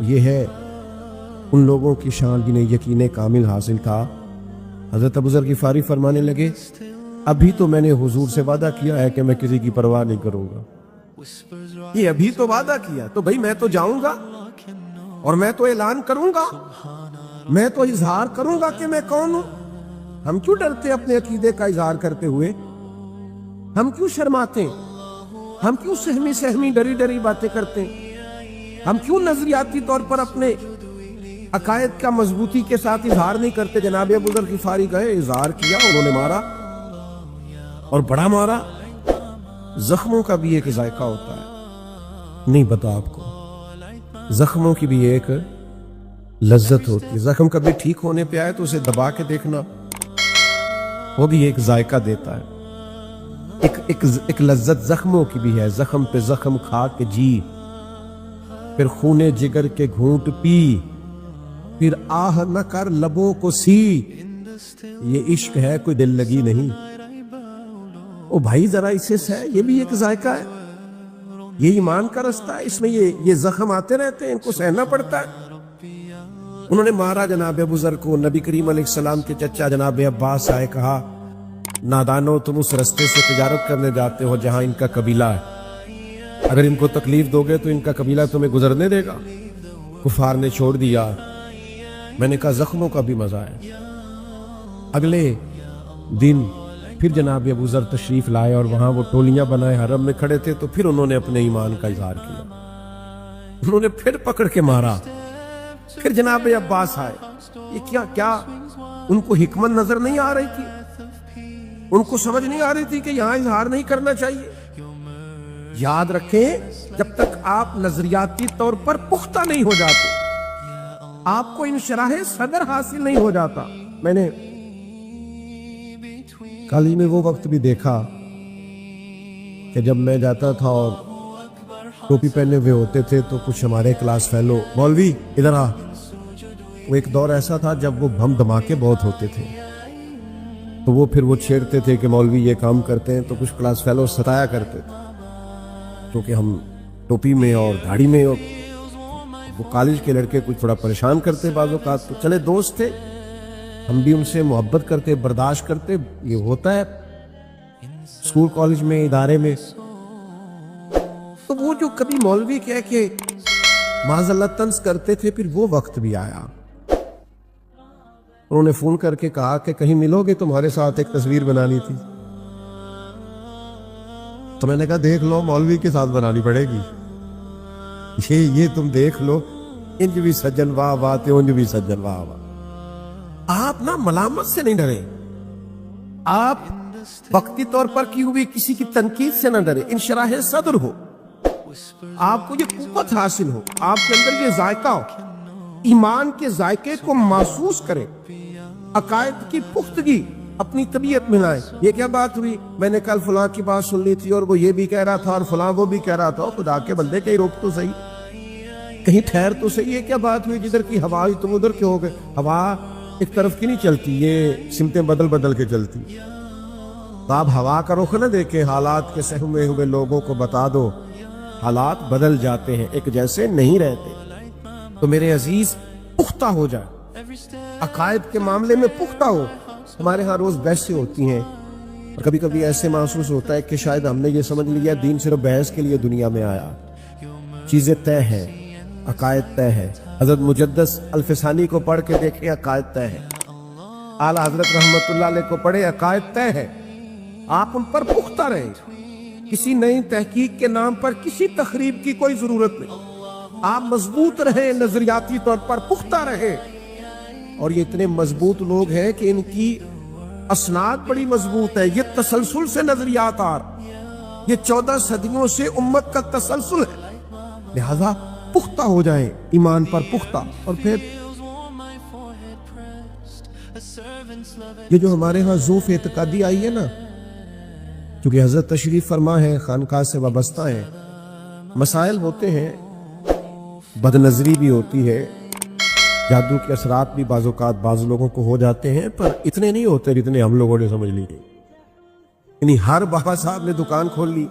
یہ ہے ان لوگوں کی شان جنہیں یقین کامل حاصل تھا۔ حضرت ابو ذر غفاری فرمانے لگے ابھی تو میں نے حضور سے وعدہ کیا ہے کہ میں کسی کی پرواہ نہیں کروں گا، یہ ابھی تو وعدہ کیا تو بھائی میں تو جاؤں گا اور میں تو اعلان کروں گا، میں تو اظہار کروں گا کہ میں کون ہوں۔ ہم کیوں ڈرتے اپنے عقیدے کا اظہار کرتے ہوئے؟ ہم کیوں شرماتے ہیں؟ ہم کیوں سہمی ڈری ڈری باتیں کرتے ہیں؟ ہم کیوں نظریاتی طور پر اپنے عقائد کا مضبوطی کے ساتھ اظہار نہیں کرتے؟ جناب ابو ذر غفاری گئے، اظہار کیا، انہوں نے مارا اور بڑا مارا۔ زخموں کا بھی ایک ذائقہ ہوتا ہے، نہیں پتا آپ کو، زخموں کی بھی ایک لذت ہوتی ہے. زخم کبھی ٹھیک ہونے پہ آئے تو اسے دبا کے دیکھنا، وہ بھی ایک ذائقہ دیتا ہے. ایک لذت زخموں کی بھی ہے. زخم پہ زخم کھا کے جی، پھر خونے جگر کے گھونٹ پی، پھر آہ نہ کر لبوں کو سی. یہ عشق ہے کوئی دل لگی نہیں. او بھائی ذرا اسے سہ، یہ بھی ایک ذائقہ ہے، یہ ایمان کا رستہ ہے. اس میں یہ زخم آتے رہتے ہیں، ان کو سہنا پڑتا ہے. انہوں نے مارا جناب ابو ذر کو. نبی کریم علیہ السلام کے چچا جناب عباس آئے، کہا نادانو تم اس رستے سے تجارت کرنے جاتے ہو جہاں ان کا قبیلہ ہے، اگر ان کو تکلیف دو گے تو ان کا قبیلہ تمہیں گزرنے دے گا. کفار نے چھوڑ دیا. میں نے کہا زخموں کا بھی مزہ ہے. اگلے دن پھر جناب ابو ذر تشریف لائے اور وہاں وہ ٹولیاں بنائے حرم میں کھڑے تھے. تو پھر انہوں نے اپنے ایمان کا اظہار کیا. انہوں نے پھر پکڑ کے مارا. پھر جناب عباس آئے. یہ کیا ان کو حکمت نظر نہیں آ رہی تھی؟ ان کو سمجھ نہیں آ رہی تھی کہ یہاں اظہار نہیں کرنا چاہیے؟ یاد رکھیں، جب تک آپ نظریاتی طور پر پختہ نہیں ہو جاتے، آپ کو انشراح صدر حاصل نہیں ہو جاتا. میں نے کالج میں وہ وقت بھی دیکھا کہ جب میں جاتا تھا اور ٹوپی پہنے ہوئے ہوتے تھے تو کچھ ہمارے کلاس فیلو مولوی ادھر آ. وہ ایک دور ایسا تھا جب وہ بم دھماکے بہت ہوتے تھے، تو وہ پھر وہ چھیڑتے تھے کہ مولوی یہ کام کرتے ہیں. تو کچھ کلاس فیلو ستایا کرتے تھے کیونکہ ہم ٹوپی میں اور داڑھی میں، اور وہ کالج کے لڑکے کچھ تھوڑا پریشان کرتے بعض اوقات. تو چلے دوست تھے، ہم بھی ان سے محبت کرتے، برداشت کرتے. یہ ہوتا ہے اسکول کالج میں، ادارے میں. تو وہ جو کبھی مولوی کہہ کے معاذ اللہ طنز کرتے تھے، پھر وہ وقت بھی آیا. انہوں نے فون کر کے کہا کہ کہیں ملو گے، تمہارے ساتھ ایک تصویر بنانی تھی. تو میں نے کہا دیکھ لو، مولوی کے ساتھ بنانی پڑے گی. یہ تم دیکھ لو، انج بھی سجن واہ واہ تے انج بھی سجن واہ واہ. آپ نا ملامت سے نہیں ڈرے، آپ وقتی طور پر کی ہوئی کسی کی تنقید سے نہ ڈرے. انشراح صدر ہو، آپ کو یہ قوت حاصل ہو، آپ کے اندر یہ ذائقہ ہو، ایمان کے ذائقے کو محسوس کریں، عقائد کی پختگی اپنی طبیعت میں لائیں. یہ کیا بات ہوئی؟ میں نے کل فلاں کی بات سن لی تھی اور وہ یہ بھی کہہ رہا تھا اور فلاں وہ بھی کہہ رہا تھا. خدا کے بندے کہیں روک تو صحیح، کہیں ٹھہر تو صحیح. یہ کیا بات ہوئی؟ جدھر کی ہوا ہوئی تم ادھر کے ہو گئے. ہوا ایک طرف کی نہیں چلتی، یہ سمتیں بدل بدل کے چلتی. تو آپ ہوا کا رخ نہ دیکھیں، حالات کے سہمے ہوئے لوگوں کو بتا دو حالات بدل جاتے ہیں، ایک جیسے نہیں رہتے. تو میرے عزیز پختہ ہو جائے، عقائد کے معاملے میں پختہ ہو. ہمارے ہاں روز بحثیں ہوتی ہیں اور کبھی کبھی ایسے محسوس ہوتا ہے کہ شاید ہم نے یہ سمجھ لیا دین صرف بحث کے لیے دنیا میں آیا. چیزیں طے ہیں، عقائد طے ہے. حضرت مجدس الفسانی کو پڑھ کے دیکھیں، عقائد طے ہے. اعلیٰ حضرت رحمت اللہ علیہ کو پڑھے، عقائد طے ہے. آپ ان پر پختہ رہیں. کسی نئی تحقیق کے نام پر کسی تخریب کی کوئی ضرورت نہیں. آپ مضبوط رہیں، نظریاتی طور پر پختہ رہیں. اور یہ اتنے مضبوط لوگ ہیں کہ ان کی اسناد بڑی مضبوط ہے. یہ تسلسل سے نظریات آ رہے، یہ 14 صدیوں سے امت کا تسلسل ہے. لہذا پختہ ہو جائیں، ایمان پر پختہ. اور پھر یہ جو ہمارے ہاں ذوف اعتقادی آئی ہے نا، کیونکہ حضرت تشریف فرما ہے، خانقاہ سے وابستہ ہیں، مسائل ہوتے ہیں، بد نظری بھی ہوتی ہے، جادو کے اثرات بھی بعض اوقات بعض لوگوں کو ہو جاتے ہیں، پر اتنے نہیں ہوتے جتنے ہم لوگوں نے سمجھ لی. یعنی ہر بابا صاحب نے دکان کھول لی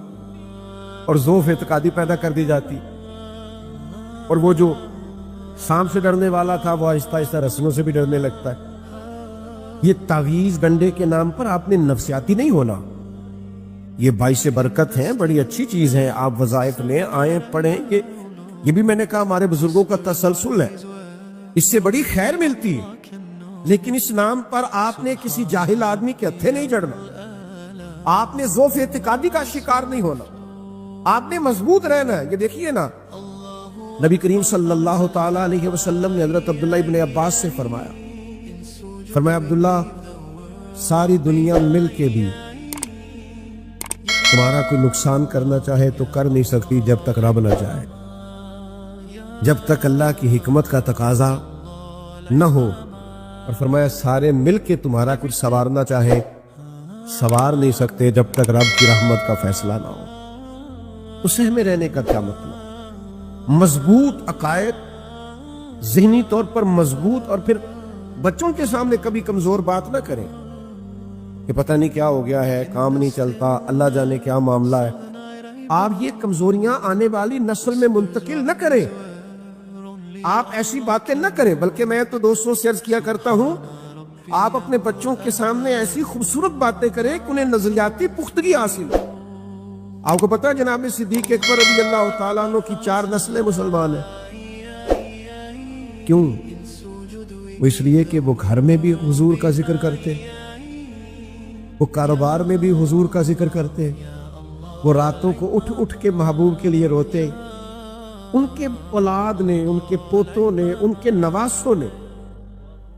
اور ذوف اعتقادی پیدا کر دی جاتی، اور وہ جو سانپ سے ڈرنے والا تھا وہ آہستہ آہستہ رسنوں سے بھی ڈرنے لگتا ہے. یہ تعویذ ڈنڈے کے نام پر آپ نے نفسیاتی نہیں ہونا. یہ باعث برکت ہیں، بڑی اچھی چیز ہے. آپ وظائف لیں، آئیں، پڑھیں. یہ بھی میں نے کہا ہمارے بزرگوں کا تسلسل ہے، اس سے بڑی خیر ملتی ہے. لیکن اس نام پر آپ نے کسی جاہل آدمی کے ہتھے نہیں جڑنا، آپ نے ذوف اعتقادی کا شکار نہیں ہونا، آپ نے مضبوط رہنا ہے. یہ دیکھیے نا، نبی کریم صلی اللہ تعالی علیہ وسلم نے حضرت عبداللہ ابن عباس سے فرمایا عبداللہ، ساری دنیا مل کے بھی تمہارا کوئی نقصان کرنا چاہے تو کر نہیں سکتی جب تک رب نہ چاہے. جب تک اللہ کی حکمت کا تقاضا نہ ہو، اور فرمایا سارے مل کے تمہارا کچھ سنوارنا چاہے سنوار نہیں سکتے جب تک رب کی رحمت کا فیصلہ نہ ہو۔ تو سہمے رہنے کا کیا مطلب؟ مضبوط عقائد، ذہنی طور پر مضبوط، اور پھر بچوں کے سامنے کبھی کمزور بات نہ کریں کہ پتہ نہیں کیا ہو گیا ہے، کام نہیں چلتا، اللہ جانے کیا معاملہ ہے۔ آپ یہ کمزوریاں آنے والی نسل میں منتقل نہ کریں، آپ ایسی باتیں نہ کریں، بلکہ میں تو دوستوں سے عرض کیا کرتا ہوں آپ اپنے بچوں کے سامنے ایسی خوبصورت باتیں کریں کہ انہیں نظریاتی پختگی حاصل ہو۔ آپ کو پتا ہے جناب صدیق اکبر رضی اللہ تعالیٰ عنہ کی 4 نسلیں مسلمان ہیں۔ کیوں؟ وہ اس لیے کہ وہ گھر میں بھی حضور کا ذکر کرتے، وہ کاروبار میں بھی حضور کا ذکر کرتے، وہ راتوں کو اٹھ اٹھ کے محبوب کے لیے روتے۔ ان کے اولاد نے، ان کے پوتوں نے، ان کے نواسوں نے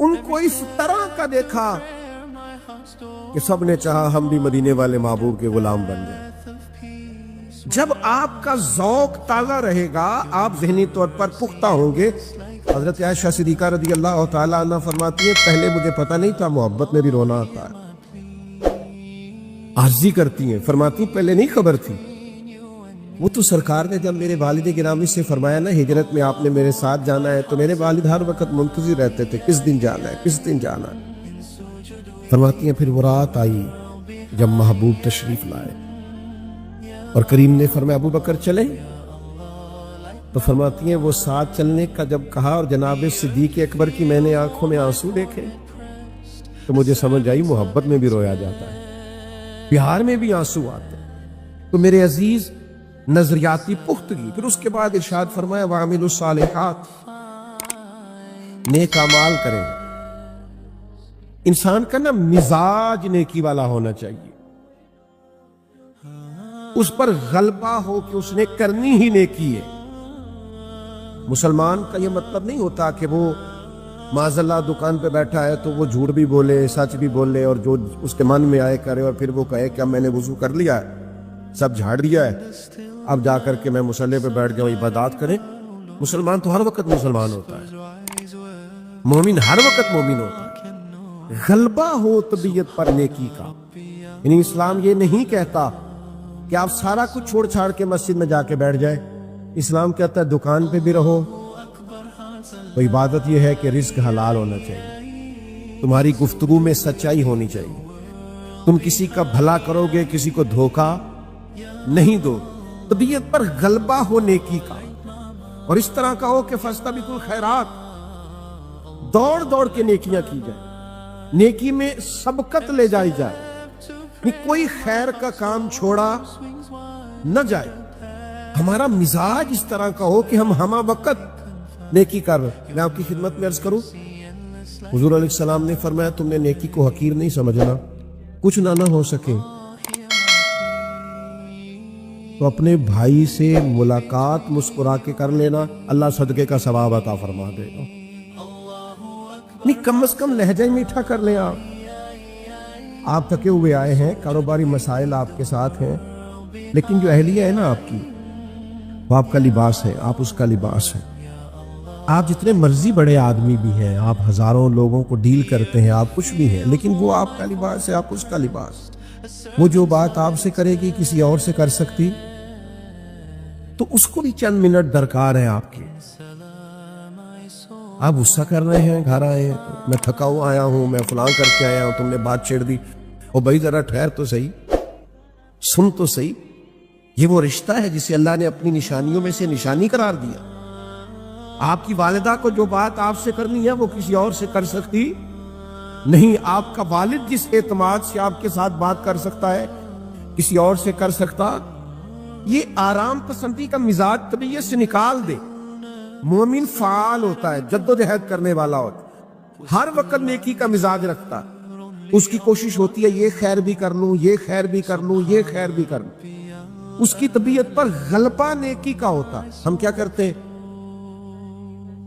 ان کو اس طرح کا دیکھا کہ سب نے چاہا ہم بھی مدینے والے محبوب کے غلام بن جائیں۔ جب آپ کا ذوق تازہ رہے گا، آپ ذہنی طور پر پختہ ہوں گے۔ حضرت عائشہ صدیقہ رضی اللہ تعالیٰ عنہ فرماتی ہے پہلے مجھے پتہ نہیں تھا محبت میں بھی رونا آتا ہے۔ عرضی کرتی ہیں، فرماتی ہیں پہلے نہیں خبر تھی۔ وہ تو سرکار نے جب میرے والد گرامی سے فرمایا نا ہجرت میں آپ نے میرے ساتھ جانا ہے، تو میرے والد ہر وقت منتظر رہتے تھے کس دن جانا ہے، کس دن جانا ہے۔ فرماتی ہیں پھر وہ رات آئی جب محبوب تشریف لائے اور کریم نے فرمایا ابو بکر چلیں، تو فرماتی ہیں وہ ساتھ چلنے کا جب کہا اور جناب صدیق اکبر کی میں نے آنکھوں میں آنسو دیکھے تو مجھے سمجھ آئی محبت میں بھی رویا جاتا ہے، پیار میں بھی آنسو آتے ہیں۔ تو میرے عزیز نظریاتی پختگی، پھر اس کے بعد ارشاد فرمایا وَعَمِلُوا الصَّالِحَاتِ، نیک اعمال کریں۔ انسان کا نا مزاج نیکی والا ہونا چاہیے، اس پر غلبہ ہو کہ اس نے کرنی ہی نیکی ہے۔ مسلمان کا یہ مطلب نہیں ہوتا کہ وہ معاذ اللہ دکان پہ بیٹھا ہے تو وہ جھوٹ بھی بولے، سچ بھی بولے، اور جو اس کے من میں آئے کرے، اور پھر وہ کہے کہ میں نے وضو کر لیا ہے، سب جھاڑ دیا ہے، اب جا کر کے میں مصلی پہ بیٹھ جاؤں عبادات کریں۔ مسلمان تو ہر وقت مسلمان ہوتا ہے، مومن ہر وقت مومن ہوتا ہے۔ غلبہ ہو طبیعت پر نیکی کا، یعنی اسلام یہ نہیں کہتا کہ آپ سارا کچھ چھوڑ چھاڑ کے مسجد میں جا کے بیٹھ جائے۔ اسلام کہتا ہے دکان پہ بھی رہو، تو عبادت یہ ہے کہ رزق حلال ہونا چاہیے، تمہاری گفتگو میں سچائی ہونی چاہیے، تم کسی کا بھلا کرو گے، کسی کو دھوکہ نہیں دو، طبیعت پر غلبہ ہو نیکی کا، اور اس طرح کا ہو کہ فاستبقوا الخیرات، دوڑ دوڑ کے نیکیاں کی جائیں، نیکی میں سبقت لے جائی جائے، کوئی خیر کا کام چھوڑا نہ جائے۔ ہمارا مزاج اس طرح کا ہو کہ ہم ہمہ وقت نیکی کر رہے۔ میں آپ کی خدمت میں عرض کروں، حضور علیہ السلام نے فرمایا تم نے نیکی کو حقیر نہیں سمجھنا، کچھ نہ ہو سکے تو اپنے بھائی سے ملاقات مسکرا کے کر لینا، اللہ صدقے کا ثواب عطا فرما دے گا۔ نہیں کم از کم لہجہ میٹھا کر لیں۔ آپ تھکے ہوئے آئے ہیں، کاروباری مسائل آپ کے ساتھ ہیں، لیکن جو اہلیہ ہے نا آپ کی، وہ آپ کا لباس ہے، آپ اس کا لباس ہے۔ آپ جتنے مرضی بڑے آدمی بھی ہیں، آپ ہزاروں لوگوں کو ڈیل کرتے ہیں، آپ کچھ بھی ہیں، لیکن وہ آپ کا لباس ہے، آپ اس کا لباس۔ وہ جو بات آپ سے کرے گی کسی اور سے کر سکتی، تو اس کو بھی چند منٹ درکار ہے آپ کی۔ آپ غصہ کر رہے ہیں، گھر آئے ہیں، میں تھکا ہوا آیا ہوں، میں فلاں کر کے آیا ہوں، تم نے بات چھیڑ دی، او بھائی ذرا ٹھہر تو صحیح، سن تو صحیح۔ یہ وہ رشتہ ہے جسے اللہ نے اپنی نشانیوں میں سے نشانی قرار دیا۔ آپ کی والدہ کو جو بات آپ سے کرنی ہے وہ کسی اور سے کر سکتی نہیں۔ آپ کا والد جس اعتماد سے آپ کے ساتھ بات کر سکتا ہے کسی اور سے کر سکتا۔ یہ آرام پسندی کا مزاج طبیعت سے نکال دے۔ مومن فعال ہوتا ہے، جد و جہد کرنے والا ہوتا ہے، ہر وقت نیکی کا مزاج رکھتا ہے، اس کی کوشش ہوتی ہے یہ خیر بھی کر لوں، یہ خیر بھی کر لوں، یہ خیر بھی کر لوں۔ اس کی طبیعت پر غلبہ نیکی کا ہوتا۔ ہم کیا کرتے ہیں؟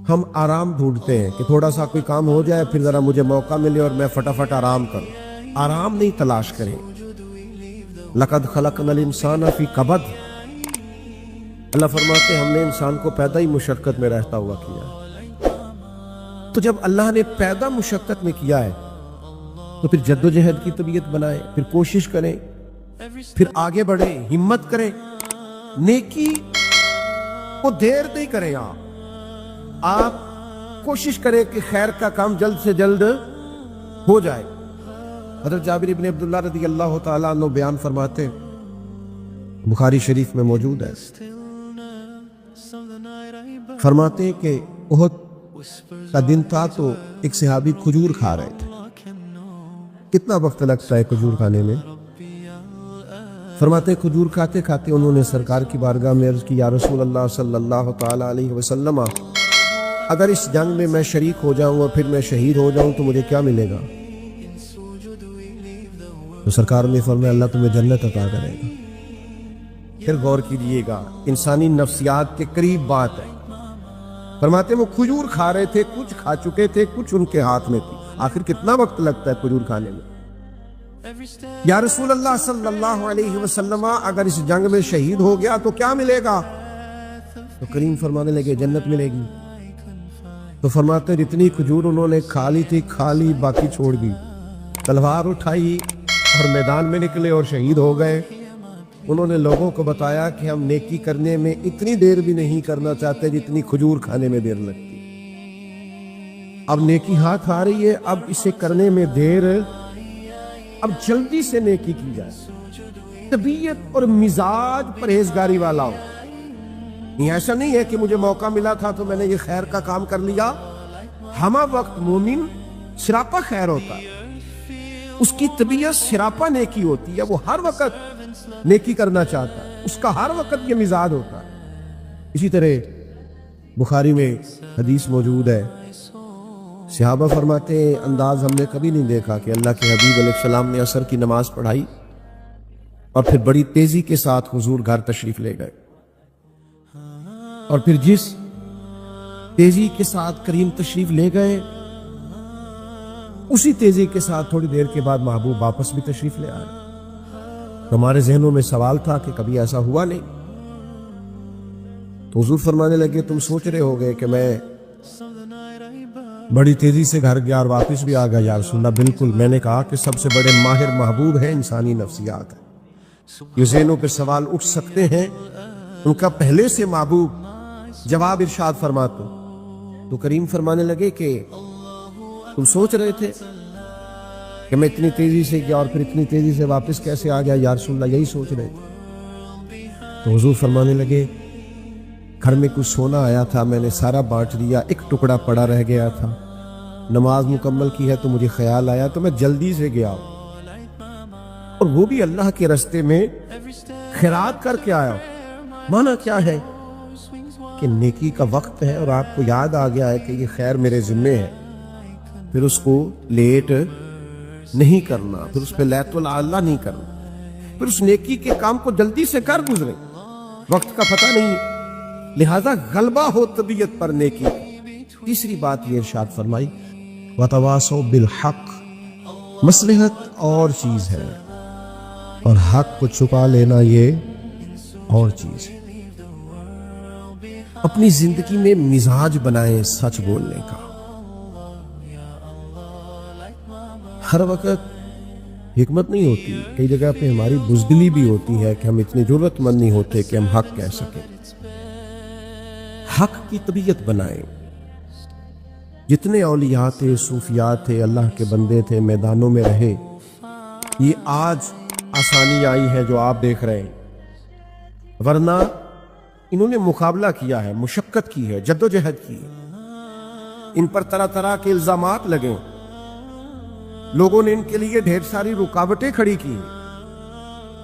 ہم آرام ڈھونڈتے ہیں کہ تھوڑا سا کوئی کام ہو جائے، پھر ذرا مجھے موقع ملے اور میں فٹافٹ آرام کروں۔ آرام نہیں تلاش کریں۔ لقد خلقنا الانسان فی کبد، اللہ فرماتے ہیں ہم نے انسان کو پیدا ہی مشقت میں رہتا ہوا کیا۔ تو جب اللہ نے پیدا مشقت میں کیا ہے تو پھر جد و جہد کی طبیعت بنائے، پھر کوشش کریں، پھر آگے بڑھیں، ہمت کریں، نیکی کو دیر نہیں کریں، آپ کوشش کریں کہ خیر کا کام جلد سے جلد ہو جائے۔ حضرت جابر بن عبداللہ رضی اللہ تعالیٰ عنہ بیان فرماتے، بخاری شریف میں موجود ہے، فرماتے ہیں کہ احد کا دن تھا تو ایک صحابی کھجور کھا رہے تھے۔ کتنا وقت لگتا ہے کھجور کھانے میں؟ فرماتے ہیں کھجور کھاتے کھاتے انہوں نے سرکار کی بارگاہ میں عرض کی، یا رسول اللہ صلی اللہ تعالیٰ علیہ وسلم، اگر اس جنگ میں میں شریک ہو جاؤں اور پھر میں شہید ہو جاؤں تو مجھے کیا ملے گا؟ تو سرکار نے فرمایا اللہ تمہیں جنت عطا کرے گا۔ پھر غور کیجئے گا، انسانی نفسیات کے قریب بات ہے۔ فرماتے ہیں وہ کھجور کھا رہے تھے، کچھ کھا چکے تھے، کچھ ان کے ہاتھ میں تھی۔ آخر کتنا وقت لگتا ہے کھجور کھانے میں؟ یا رسول اللہ صلی اللہ علیہ وسلم، اگر اس جنگ میں شہید ہو گیا تو کیا ملے گا؟ تو کریم فرمانے لگے جنت ملے گی۔ تو فرماتے ہیں جتنی کھجور انہوں نے کھا لی تھی کھا لی، باقی چھوڑ دی، تلوار اٹھائی اور میدان میں نکلے اور شہید ہو گئے۔ انہوں نے لوگوں کو بتایا کہ ہم نیکی کرنے میں اتنی دیر بھی نہیں کرنا چاہتے جتنی کھجور کھانے میں دیر لگتی۔ اب نیکی ہاتھ آ رہی ہے، اب اسے کرنے میں دیر، اب جلدی سے نیکی کی جائے۔ طبیعت اور مزاج پرہیزگاری والا ہو، یہ ایسا نہیں ہے کہ مجھے موقع ملا تھا تو میں نے یہ خیر کا کام کر لیا۔ ہمہ وقت مومن سراپا خیر ہوتا ہے، اس کی طبیعت سراپا نیکی ہوتی ہے، وہ ہر وقت نیکی کرنا چاہتا ہے، اس کا ہر وقت یہ مزاج ہوتا ہے۔ اسی طرح بخاری میں حدیث موجود ہے، صحابہ فرماتے ہیں انداز ہم نے کبھی نہیں دیکھا کہ اللہ کے حبیب علیہ السلام نے عصر کی نماز پڑھائی اور پھر بڑی تیزی کے ساتھ حضور گھر تشریف لے گئے، اور پھر جس تیزی کے ساتھ کریم تشریف لے گئے اسی تیزی کے ساتھ تھوڑی دیر کے بعد محبوب واپس بھی تشریف لے آئے۔ ہمارے ذہنوں میں سوال تھا کہ کبھی ایسا ہوا نہیں، تو حضور فرمانے لگے تم سوچ رہے ہو گئے کہ میں بڑی تیزی سے گھر گیا اور واپس بھی آ گیا یا رسول اللہ؟ بالکل، میں نے کہا کہ سب سے بڑے ماہر محبوب ہیں انسانی نفسیات ہے، یہ ذہنوں پہ سوال اٹھ سکتے ہیں، ان کا پہلے سے محبوب جواب ارشاد فرماتے۔ تو کریم فرمانے لگے کہ تم سوچ رہے تھے کہ میں اتنی تیزی سے گیا اور پھر اتنی تیزی سے واپس کیسے آ گیا یا رسول اللہ؟ یہی سوچ رہے تھے۔ تو حضور فرمانے لگے گھر میں کچھ سونا آیا تھا، میں نے سارا بانٹ دیا، ایک ٹکڑا پڑا رہ گیا تھا، نماز مکمل کی ہے تو مجھے خیال آیا تو میں جلدی سے گیا، اور وہ بھی اللہ کے راستے میں خیرات کر کے آیا۔ معنی کیا ہے کہ نیکی کا وقت ہے اور آپ کو یاد آ گیا ہے کہ یہ خیر میرے ذمے ہے، پھر اس کو لیٹ نہیں کرنا، پھر اس پہ لیت اللہ نہیں کرنا، پھر اس نیکی کے کام کو جلدی سے کر گزرے، وقت کا پتہ نہیں، لہذا غلبہ ہو طبیعت پر نیکی۔ تیسری بات یہ ارشاد فرمائی وَتَوَاصَوْا بِالْحَقِّ، مصلحت اور چیز ہے اور حق کو چھپا لینا یہ اور چیز ہے۔ اپنی زندگی میں مزاج بنائیں سچ بولنے کا، ہر وقت حکمت نہیں ہوتی، کئی جگہ پہ ہماری بزدلی بھی ہوتی ہے کہ ہم اتنے ضرورت مند نہیں ہوتے کہ ہم حق کہہ سکیں۔ حق کی طبیعت بنائیں۔ جتنے اولیاء تھے، صوفیاء تھے، اللہ کے بندے تھے، میدانوں میں رہے، یہ آج آسانی آئی ہے جو آپ دیکھ رہے ہیں، ورنہ انہوں نے مقابلہ کیا ہے، مشقت کی ہے، جد و جہد کی ہے، ان پر طرح طرح کے الزامات لگے، لوگوں نے ان کے لیے ڈھیر ساری رکاوٹیں کھڑی کی،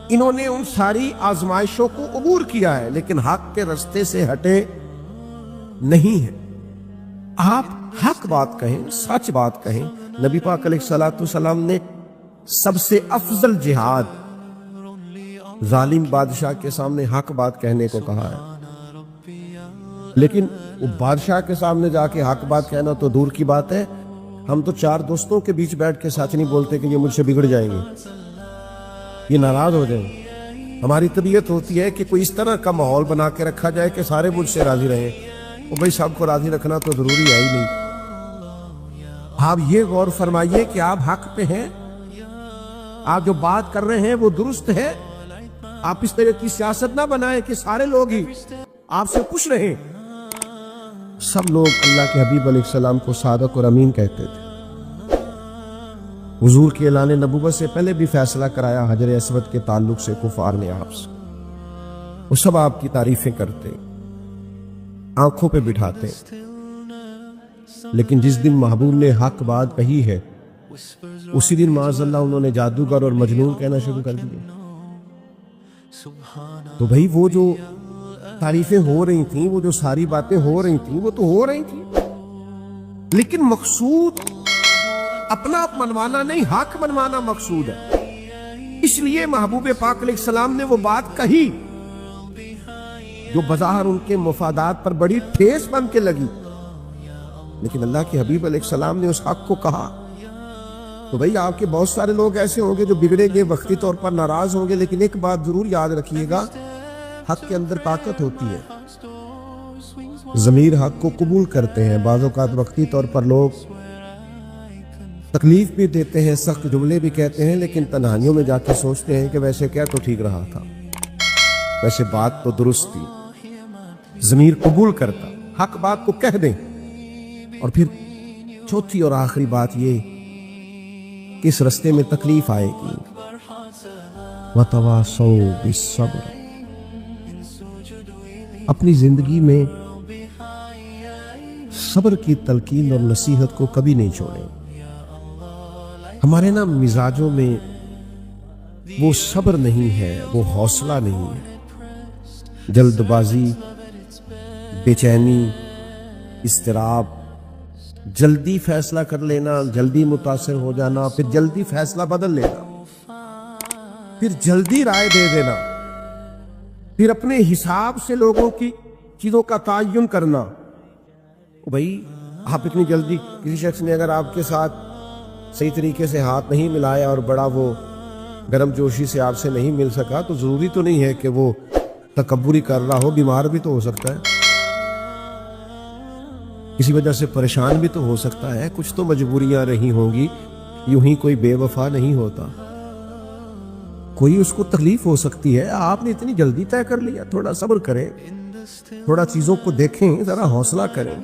انہوں نے ان ساری آزمائشوں کو عبور کیا ہے، لیکن حق کے راستے سے ہٹے نہیں ہے۔ آپ حق بات کہیں، سچ بات کہیں۔ نبی پاک علیہ الصلوۃ والسلام نے سب سے افضل جہاد ظالم بادشاہ کے سامنے حق بات کہنے کو کہا ہے، لیکن وہ بادشاہ کے سامنے جا کے حق بات کہنا تو دور کی بات ہے، ہم تو چار دوستوں کے بیچ بیٹھ کے سچ نہیں بولتے کہ یہ مجھ سے بگڑ جائیں گے، یہ ناراض ہو جائیں گے۔ ہماری طبیعت ہوتی ہے کہ کوئی اس طرح کا ماحول بنا کے رکھا جائے کہ سارے مجھ سے راضی رہیں، اور بھائی سب کو راضی رکھنا تو ضروری ہے ہی نہیں، آپ یہ غور فرمائیے کہ آپ حق پہ ہیں، آپ جو بات کر رہے ہیں وہ درست ہے. آپ اس طرح کی سیاست نہ بنائیں کہ سارے لوگ ہی آپ سے خوش رہیں. سب لوگ اللہ کے حبیب علیہ السلام کو صادق اور امین کہتے تھے. حضور کے اعلان نبوت سے پہلے بھی فیصلہ کرایا حجر اسود کے تعلق سے کفار نے آپ سے. وہ سب آپ کی تعریفیں کرتے، آنکھوں پہ بٹھاتے، لیکن جس دن محبوب نے حق بات کہی ہے اسی دن معاذ اللہ انہوں نے جادوگر اور مجنون کہنا شروع کر دیے. تو بھئی وہ جو تعریفیں ہو رہی تھیں، وہ جو ساری باتیں ہو رہی تھیں، وہ تو ہو رہی تھیں، لیکن مقصود اپنا منوانا نہیں، حق منوانا مقصود ہے. اس لیے محبوب پاک علیہ السلام نے وہ بات کہی جو بظاہر ان کے مفادات پر بڑی ٹھیس بن کے لگی، لیکن اللہ کے حبیب علیہ السلام نے اس حق کو کہا. تو بھئی آپ کے بہت سارے لوگ ایسے ہوں گے جو بگڑیں گے، وقتی طور پر ناراض ہوں گے، لیکن ایک بات ضرور یاد رکھیے گا، حق کے اندر طاقت ہوتی ہے. ضمیر حق کو قبول کرتے ہیں. بعض اوقات وقتی طور پر لوگ تکلیف بھی دیتے ہیں، سخت جملے بھی کہتے ہیں، لیکن تنہائیوں میں جا کے سوچتے ہیں کہ ویسے کیا تو ٹھیک رہا تھا، ویسے بات تو درست تھی. ضمیر قبول کرتا، حق بات کو کہہ دیں. اور پھر چوتھی اور آخری بات یہ کہ اس رستے میں تکلیف آئے گی. وَتَوَاصَوْا بِالصَّبْرِ. اپنی زندگی میں صبر کی تلقین اور نصیحت کو کبھی نہیں چھوڑیں. ہمارے نا مزاجوں میں وہ صبر نہیں ہے، وہ حوصلہ نہیں ہے. جلد بازی، بے چینی، اضطراب، جلدی فیصلہ کر لینا، جلدی متاثر ہو جانا، پھر جلدی فیصلہ بدل لینا، پھر جلدی رائے دے دینا، پھر اپنے حساب سے لوگوں کی چیزوں کا تعین کرنا. بھائی آپ اتنی جلدی، کسی شخص نے اگر آپ کے ساتھ صحیح طریقے سے ہاتھ نہیں ملایا اور بڑا وہ گرم جوشی سے آپ سے نہیں مل سکا، تو ضروری تو نہیں ہے کہ وہ تکبری کر رہا ہو. بیمار بھی تو ہو سکتا ہے، کسی وجہ سے پریشان بھی تو ہو سکتا ہے، کچھ تو مجبوریاں رہی ہوں گی. یوں ہی کوئی بے وفا نہیں ہوتا، کوئی اس کو تکلیف ہو سکتی ہے. آپ نے اتنی جلدی طے کر لیا. تھوڑا صبر کریں، تھوڑا چیزوں کو دیکھیں، ذرا حوصلہ کریں.